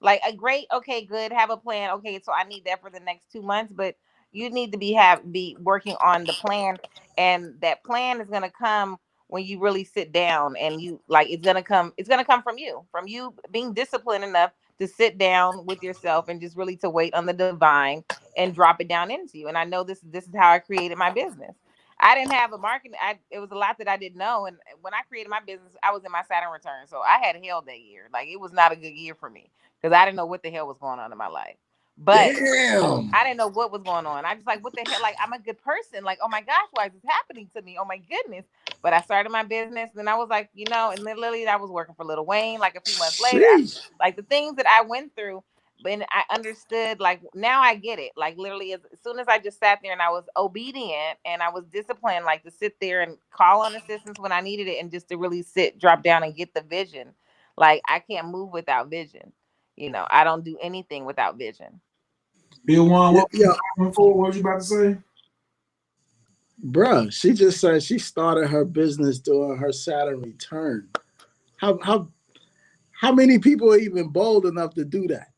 Like a great, okay, good, have a plan. Okay, so I need that for the next 2 months, but you need to be working on the plan, and that plan is gonna come when you really sit down and you like it's gonna come from you being disciplined enough to sit down with yourself and just really to wait on the divine and drop it down into you. And I know this is how I created my business. I didn't have a marketing. It was a lot that I didn't know. And when I created my business, I was in my Saturn return, so I had hell that year. Like it was not a good year for me because I didn't know what the hell was going on in my life. But Damn. I didn't know what was going on. I just like, what the hell? Like, I'm a good person. Like, oh my gosh, why is this happening to me? Oh my goodness. But I started my business, and I was like, and then literally I was working for Lil Wayne. Like a few months later, Sheesh. like the things that I went through. But I understood, like now I get it. Like literally, as soon as I just sat there and I was obedient and I was disciplined, like to sit there and call on assistance when I needed it, and just to really sit, drop down, and get the vision. Like I can't move without vision. I don't do anything without vision. Bill One, what Yeah, was you about to say? bruh, she just said she started her business during her Saturn return. How many people are even bold enough to do that?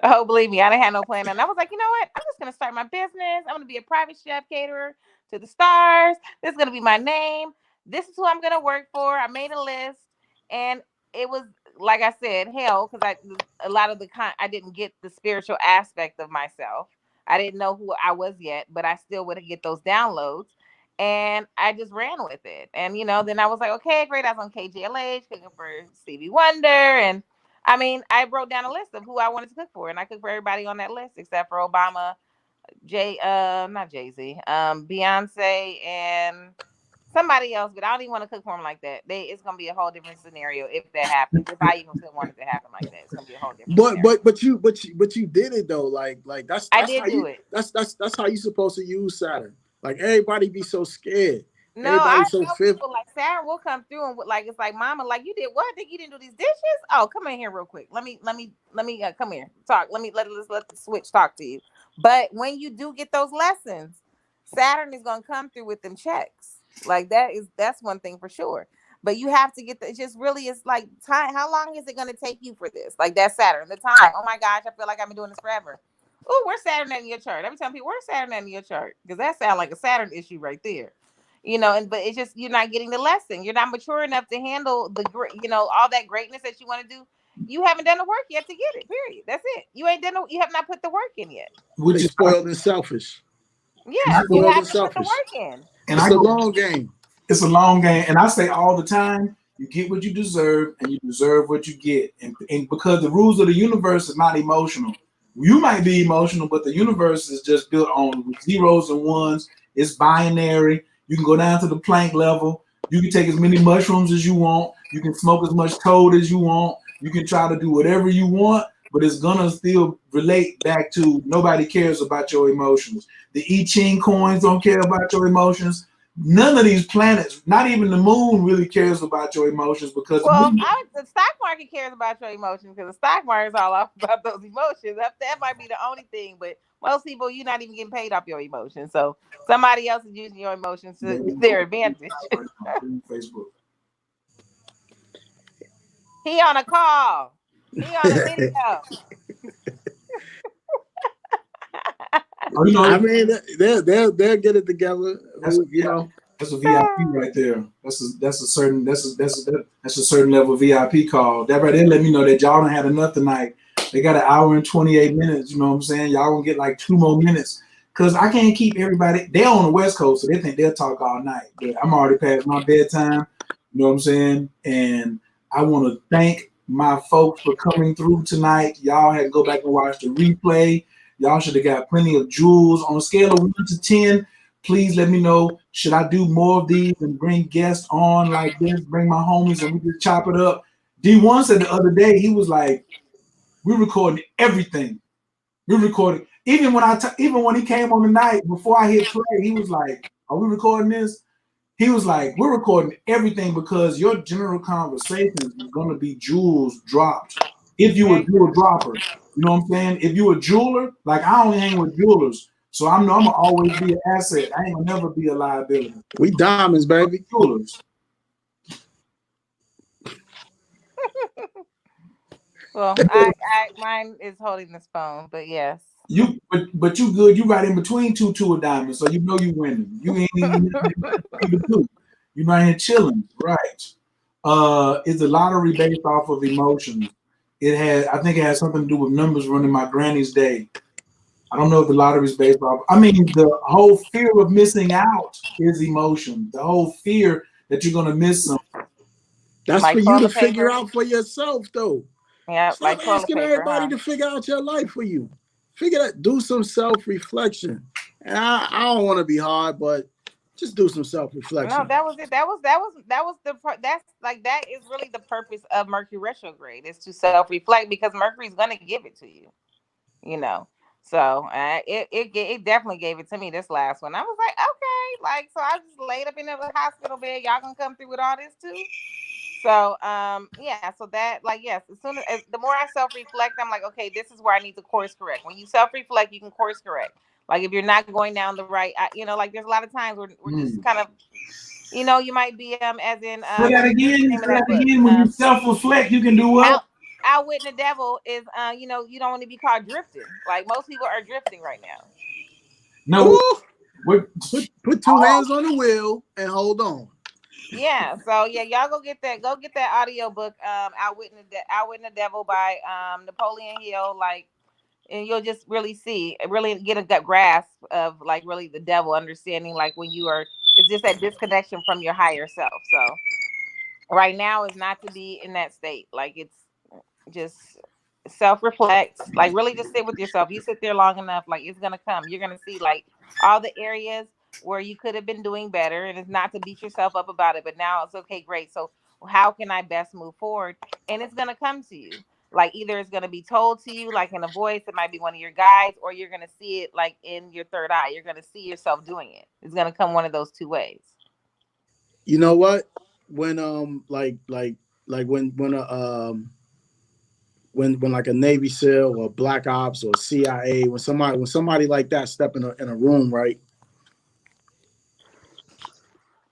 Oh, believe me, I didn't have no plan. And I was like, you know what? I'm just going to start my business. I'm going to be a private chef caterer to the stars. This is going to be my name. This is who I'm going to work for. I made a list. And it was, like I said, hell, because a lot of I didn't get the spiritual aspect of myself. I didn't know who I was yet, but I still would get those downloads. And I just ran with it. And, then I was like, okay, great. I was on KGLH cooking for Stevie Wonder. And I mean, I wrote down a list of who I wanted to cook for, and I cooked for everybody on that list except for Obama, not Jay-Z, Beyonce, and somebody else. But I don't even want to cook for them like that. It's gonna be a whole different scenario if that happens. If I even still want it to happen like that, it's gonna be a whole different. But you did it though. Like that's I did how do you, it. That's how you supposed to use Saturn. Like everybody be so scared. No, I so tell fifth. people like Sarah will come through and like it's like, Mama, like you did what? Think you didn't do these dishes? Oh, come in here real quick. Let me come here. Talk. Let the switch talk to you. But when you do get those lessons, Saturn is gonna come through with them checks. Like that's one thing for sure. But you have to get it just really is like time. How long is it gonna take you for this? Like that's Saturn, the time. Oh my gosh, I feel like I've been doing this forever. Oh, where's Saturn in your chart? Every time people, where's Saturn in your chart? Because that sounds like a Saturn issue right there. But it's just you're not getting the lesson. You're not mature enough to handle all that greatness that you want to do. You haven't done the work yet to get it. Period. That's it. You have not put the work in yet. Which is spoiled and selfish. Yeah, you haven't put the work in. And it's a long game. It's a long game, and I say all the time, you get what you deserve, and you deserve what you get. And because the rules of the universe is not emotional. You might be emotional, but the universe is just built on zeros and ones. It's binary. You can go down to the Planck level. You can take as many mushrooms as you want. You can smoke as much toad as you want. You can try to do whatever you want, but it's gonna still relate back to nobody cares about your emotions. The I Ching coins don't care about your emotions. None of these planets, not even the moon, really cares about your emotions because the stock market cares about your emotions because the stock market is all off about those emotions. That might be the only thing, but most people, you're not even getting paid off your emotions. So somebody else is using your emotions to their advantage. Facebook. He on a call. He on a video. I mean, they'll get it together. That's a VIP right there. That's a certain level of VIP call. That right there let me know that y'all don't have enough tonight. They got an hour and 28 minutes. You know what I'm saying? Y'all gonna get like 2 more minutes because I can't keep everybody. They're on the West Coast, so they think they'll talk all night. But I'm already past my bedtime. You know what I'm saying? And I want to thank my folks for coming through tonight. Y'all had to go back and watch the replay. Y'all should have got plenty of jewels. On a scale of 1 to 10, please let me know. Should I do more of these and bring guests on like this? Bring my homies and we just chop it up. D1 said the other day, he was like, we're recording everything. We're recording. Even when he came on the night before I hit play, he was like, are we recording this? He was like, we're recording everything because your general conversations is going to be jewels dropped. If you a jewel dropper, you know what I'm saying? If you a jeweler, like I only hang with jewelers. So I know I'm going to always be an asset. I ain't going to never be a liability. We diamonds, baby. Jewelers. Well, mine is holding this phone, but yes. But you good. You right in between two of diamonds, so you know you winning. You ain't even you right here chilling, right? It's a lottery based off of emotions. I think it has something to do with numbers running my granny's day. I don't know if the lottery is based off. I mean, the whole fear of missing out is emotion. The whole fear that you're gonna miss something. That's like for you to figure out for yourself, though. Yeah, stop like asking everybody to figure out your life for you. Figure that. Do some self-reflection. And I don't want to be hard, but just do some self-reflection. No, that was it. That was that is really the purpose of Mercury retrograde, is to self-reflect, because Mercury's gonna give it to you. You know. So it definitely gave it to me this last one. I was like, okay, like, so I just laid up in the hospital bed. Y'all gonna come through with all this too? So yeah, so that, like, yes, as soon as the more I self-reflect, I'm like, okay, this is where I need to course correct. When you self-reflect, you can course correct. Like if you're not going down the right, like there's a lot of times we're just kind of, you might be as in say that again. When you self-reflect, you can do what? Outwitting the devil is you don't want to be caught drifting. Like most people are drifting right now. No, put two hands on the wheel and hold on. Yeah, so yeah, y'all go get that audio book, Outwitting the Devil by Napoleon Hill, like, and you'll just really get a grasp of, like, really the devil, understanding, like, when it's just that disconnection from your higher self. So right now is not to be in that state. Like, it's just self-reflect, like really just sit with yourself. You sit there long enough, like it's gonna come. You're gonna see like all the areas where you could have been doing better, and it's not to beat yourself up about it, but now it's okay, great. So how can I best move forward? And it's gonna come to you. Like either it's gonna be told to you, like in a voice, it might be one of your guides, or you're gonna see it like in your third eye. You're gonna see yourself doing it. It's gonna come one of those two ways. You know what? When when like a Navy SEAL or Black Ops or CIA, when somebody like that step in a room, right?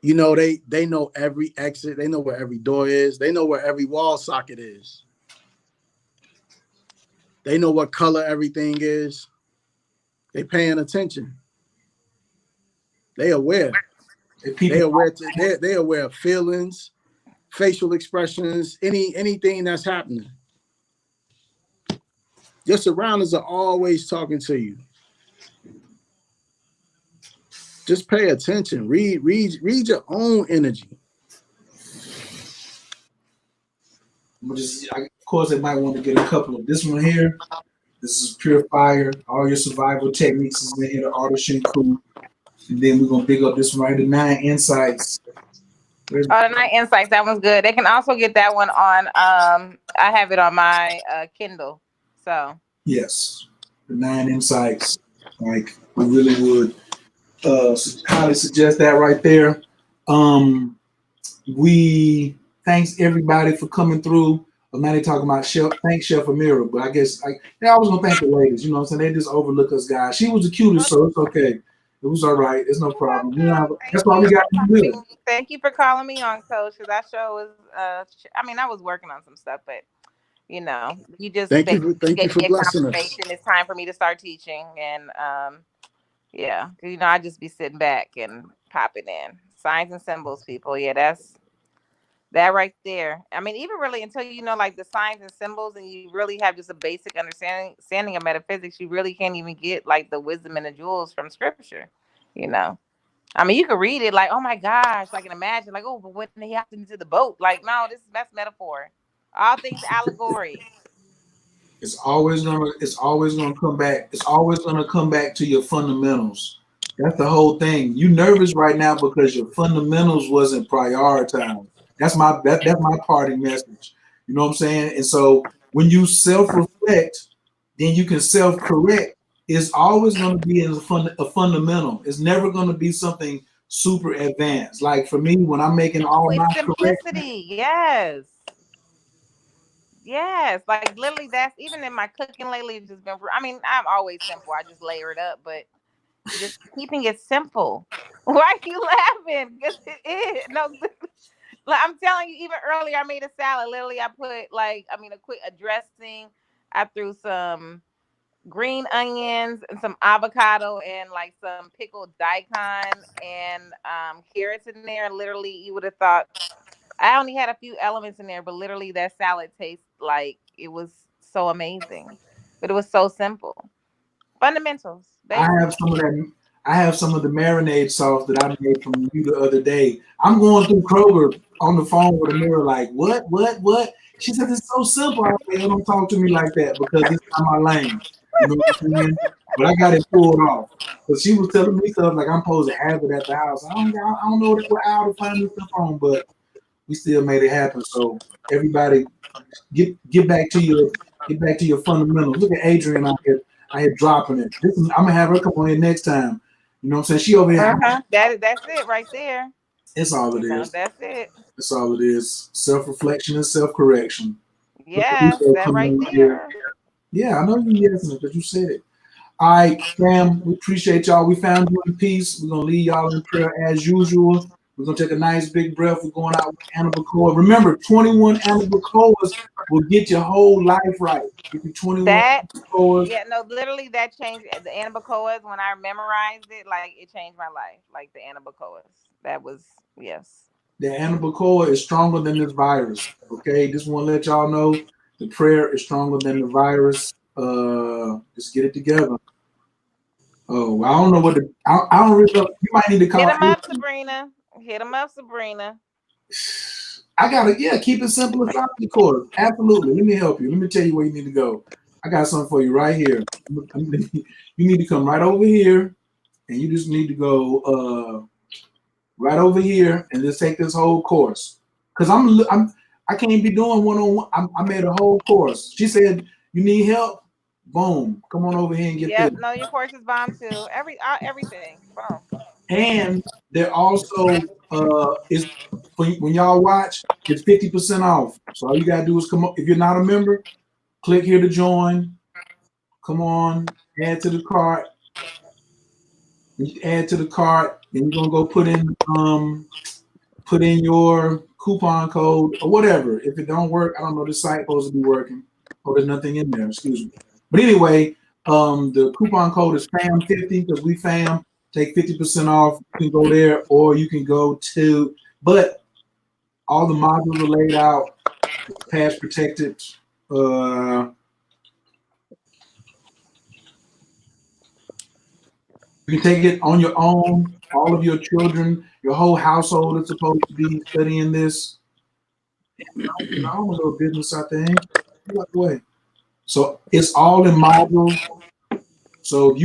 They know every exit, they know where every door is, they know where every wall socket is, they know what color everything is. They paying attention. They aware. They aware of feelings, facial expressions, anything that's happening. Your surroundings are always talking to you. Just pay attention. Read your own energy. Of course, they might want to get a couple of this one here. This is Pure Fire. All your survival techniques is in here. The Art of Shinku. And then we're gonna pick up this one right, the 9 Insights. The 9 Insights. That one's good. They can also get that one on. I have it on my Kindle. So yes, the 9 Insights. Like we really would highly suggest that right there. We thanks everybody for coming through. I'm not even talking about thank Chef Amira, but I guess I was gonna thank the ladies. You know what I'm saying? They just overlook us guys. She was the cutest, so it's okay. It was all right. It's no problem. That's why we got you. Thank you for calling me on, Coach. Because that show was, I was working on some stuff, but you just thank you for blessing us. It's time for me to start teaching, and yeah, I just be sitting back and popping in signs and symbols, people. Yeah, that's that right there. I mean, even really until like the signs and symbols, and you really have just a basic understanding of metaphysics, you really can't even get like the wisdom and the jewels from scripture. I mean, you can read it like, oh my gosh, like, and imagine like, oh, but when he hopped into the boat, like, no, that's metaphor. All things allegory. It's always gonna come back. It's always gonna come back to your fundamentals. That's the whole thing. You nervous right now because your fundamentals wasn't prioritized. That's my parting message. You know what I'm saying? And so when you self-reflect, then you can self-correct. It's always going to be a fundamental. It's never going to be something super advanced. Like for me, when I'm making Oh, all it's my corrections, simplicity. Yes. Yes. Like literally that's even in my cooking lately, it's just been I mean, I'm always simple. I just layer it up, but just keeping it simple. Why are you laughing? Because it is. No, like, I'm telling you, even earlier I made a salad. Literally, I put like, I mean, a dressing. I threw some green onions and some avocado and like some pickled daikon and carrots in there. Literally, you would have thought I only had a few elements in there, but literally that salad tastes like it was so amazing. But it was so simple. Fundamentals, I basics. have some of that. I have some of the marinade sauce that I made from you the other day. I'm going through Kroger on the phone with a mirror, like, what? She said, it's so simple. I said, don't talk to me like that because it's not my lane. You know what I'm saying? But I got it pulled off. But she was telling me stuff like I'm supposed to have it at the house. I don't know what hour to find this stuff on, but we still made it happen. So everybody, get back to your fundamentals. Look at Adrian out here. I had dropping it. I'm gonna have her come on here next time. You know what I'm saying? She over here. That's it right there. It's all it You know, is. that's it. It's all it is. Self-reflection and self-correction. Look at Yes, Rico that coming right in here. there. Yeah, I know you yes because you said it. All right, fam. We appreciate y'all. We found you in peace. We're gonna leave y'all in prayer as usual. We're gonna take a nice big breath. We're going out with Annabelle Coa. Remember, 21 Annabelle Coas will get your whole life right. Give you 21 That Coas. yeah, no, literally that changed the anabacoas when I memorized it, like it changed my life. Like the anabacoas. That was yes. The Annabelle Coa is stronger than this virus. Okay, just want to let y'all know the prayer is stronger than the virus. Just get it together. Oh, I don't know what the I don't really know. You might need to Hit call. them up, Sabrina. Hit them up, Sabrina. I gotta keep it simple as the course. Absolutely. Let me help you. Let me tell you where you need to go. I got something for you right here. You need to come right over here, and you just need to go right over here and just take this whole course. Cause I can't be doing one-on-one. I made a whole course. She said you need help. Boom. Come on over here and get this. Yep, no, your course is bomb too. Everything. Boom. And they're also is when y'all watch, it's 50% off. So all you gotta do is come up. If you're not a member, click here to join. Come on, add to the cart. When you add to the cart, then you're gonna go put in your coupon code or whatever. If it don't work, I don't know. This site supposed to be working. Oh, there's nothing in there. Excuse me. But anyway, the coupon code is FAM50 because we fam. Take 50% off. You can go there, or you can go to. But all the modules are laid out, pass protected. Uh, you can take it on your own. All of your children, your whole household is supposed to be studying this. I'm a little business out there. Way. So it's all in modules. So if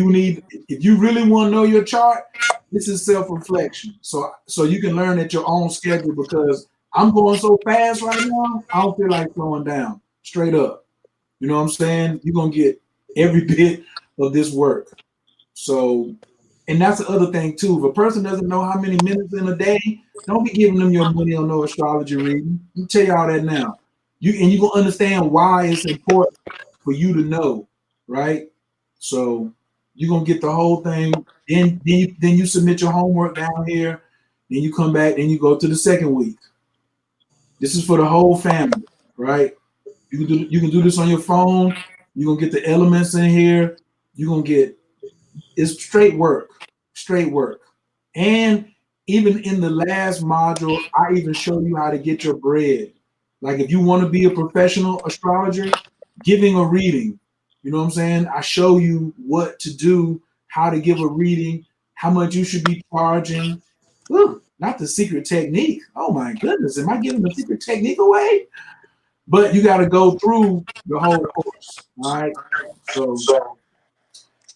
you really want to know your chart, this is self-reflection. So you can learn at your own schedule because I'm going so fast right now, I don't feel like slowing down. Straight up. You know what I'm saying? You're gonna get every bit of this work. So, and that's the other thing too. If a person doesn't know how many minutes in a day, don't be giving them your money on no astrology reading. Let me tell you all that now. You're gonna understand why it's important for you to know, right? So you're gonna get the whole thing. Then you submit your homework down here. Then you come back. Then you go to the second week. This is for the whole family, right? You can do this on your phone. You're gonna get the elements in here. You're gonna get it's straight work. And even in the last module, I even show you how to get your bread. Like if you want to be a professional astrologer, giving a reading, you know what I'm saying? I show you what to do, how to give a reading, how much you should be charging. Ooh, not the secret technique. Oh my goodness, am I giving the secret technique away? But you got to go through the whole course, all right? So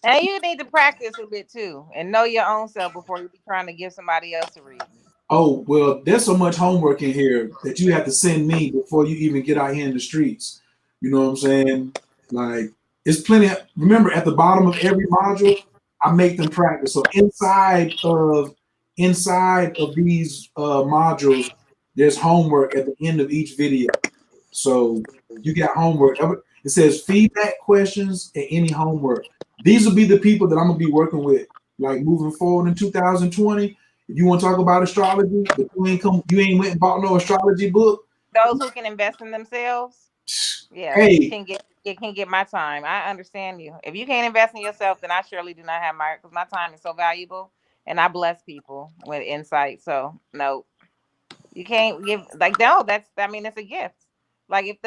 And you need to practice a bit too and know your own self before you be trying to give somebody else a reading. Oh, well, there's so much homework in here that you have to send me before you even get out here in the streets. You know what I'm saying? Like, it's plenty of, remember, at the bottom of every module, I make them practice. So inside of these modules, there's homework at the end of each video. So you got homework. It says feedback questions and any homework. These will be the people that I'm gonna be working with, like moving forward in 2020. If you want to talk about astrology, but you ain't went and bought no astrology book. Those who can invest in themselves, yeah, Hey, can get my time. I understand you. If you can't invest in yourself, then I surely do not have because my time is so valuable, and I bless people with insight. So no, you can't give like no. It's a gift. Like if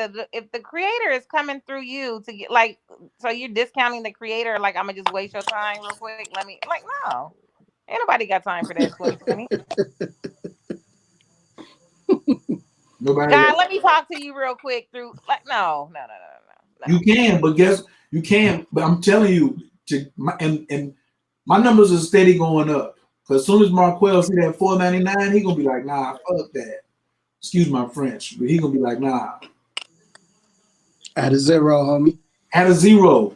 the creator is coming through you to get like, so you're discounting the creator. Like I'm gonna just waste your time real quick. Let me like no. Ain't nobody got time for that in 2020. nobody. God, let me talk to you real quick through like no. You can, but you can. But I'm telling you, and my numbers are steady going up. Because as soon as Marquel see that 499, he gonna be like, nah, fuck that. Excuse my French, but he gonna be like, nah. At a zero, homie. Add a zero,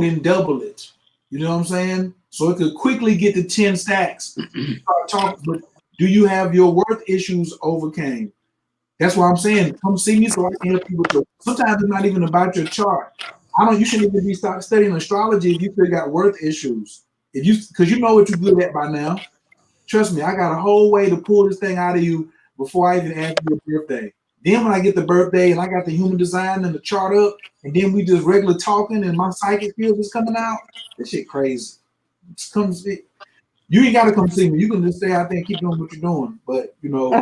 then double it. You know what I'm saying? So it could quickly get to 10 stacks. Start talking, but do you have your worth issues overcame? That's why I'm saying, come see me so I can help you with sometimes it's not even about your chart. You shouldn't even be studying astrology if you still got worth issues. Because you know what you're good at by now. Trust me, I got a whole way to pull this thing out of you before I even ask you your birthday. Then when I get the birthday and I got the human design and the chart up, and then we just regular talking and my psychic field is coming out, this shit crazy. You ain't got to come see me. You can just stay out there and keep doing what you're doing. But you know,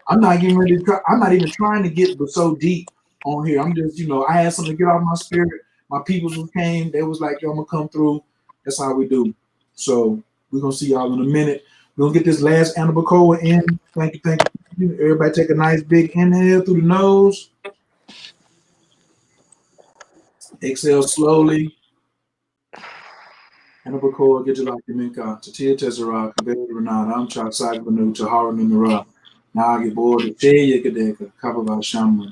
I'm not getting ready to try. I'm not even trying to get so deep on here. I'm just, I had something to get off my spirit. My peoples who came, they was like, yo, I'm gonna come through. That's how we do. So we're gonna see y'all in a minute. We're gonna get this last Anabacoa in. Thank you. Everybody take a nice big inhale through the nose. Exhale slowly. Anabacoa, get your Minka, Tatia Tezera, Kabir Renata, Amchak Sagbanu, Tahara Numera, Nagi Board, Jay Yakadeka, Kababa Shamra,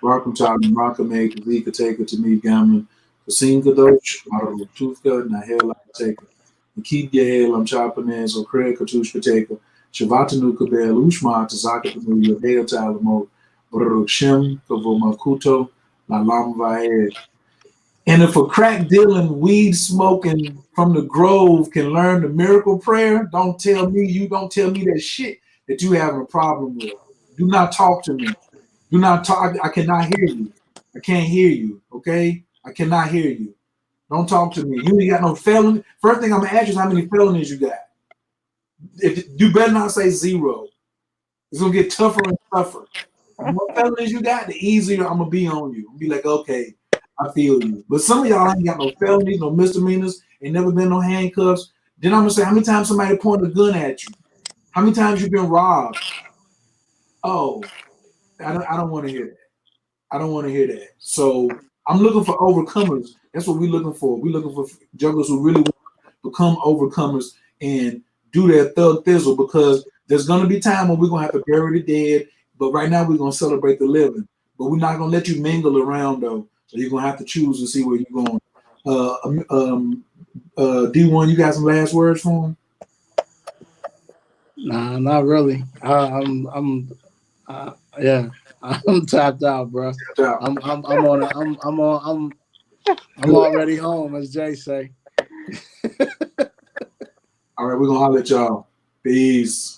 Barkum Tabin, Rakame, Kazika Taker to me, Gammon, Kasim Kadosh, Marabu Tufka, Nahel Taker, Nikit Yahel, Amchapanez, or Craig Katushka Taker, Shavatanu Kabel, Ushma, Tazaka Panu, Yadea Talamo, Baruch Shem, Kavomakuto, Lalam Vaed. And if a crack dealing, weed smoking from the Grove can learn the miracle prayer, don't tell me that shit that you having a problem with. Do not talk to me. Do not talk. I cannot hear you. I can't hear you. Okay? I cannot hear you. Don't talk to me. You ain't got no felony. First thing I'm gonna ask you is how many felonies you got. You better not say zero. It's gonna get tougher and tougher. The more felonies you got, the easier I'm gonna be on you. I'll be like, okay, I feel you. But some of y'all ain't got no felonies, no misdemeanors, ain't never been no handcuffs. Then I'm gonna say, how many times somebody pointed a gun at you? How many times you been robbed? Oh, I don't want to hear that. I don't want to hear that. So I'm looking for overcomers. That's what we're looking for. We're looking for jugglers who really want to become overcomers and do their thug thizzle, because there's gonna be time when we're gonna have to bury the dead. But right now we're gonna celebrate the living. But we're not gonna let you mingle around though. So you're gonna have to choose and see where you're going. D1, you got some last words for him? Nah, not really. I'm tapped out, bro. I'm already home, as Jay say. All right, we're gonna holler at y'all. Peace.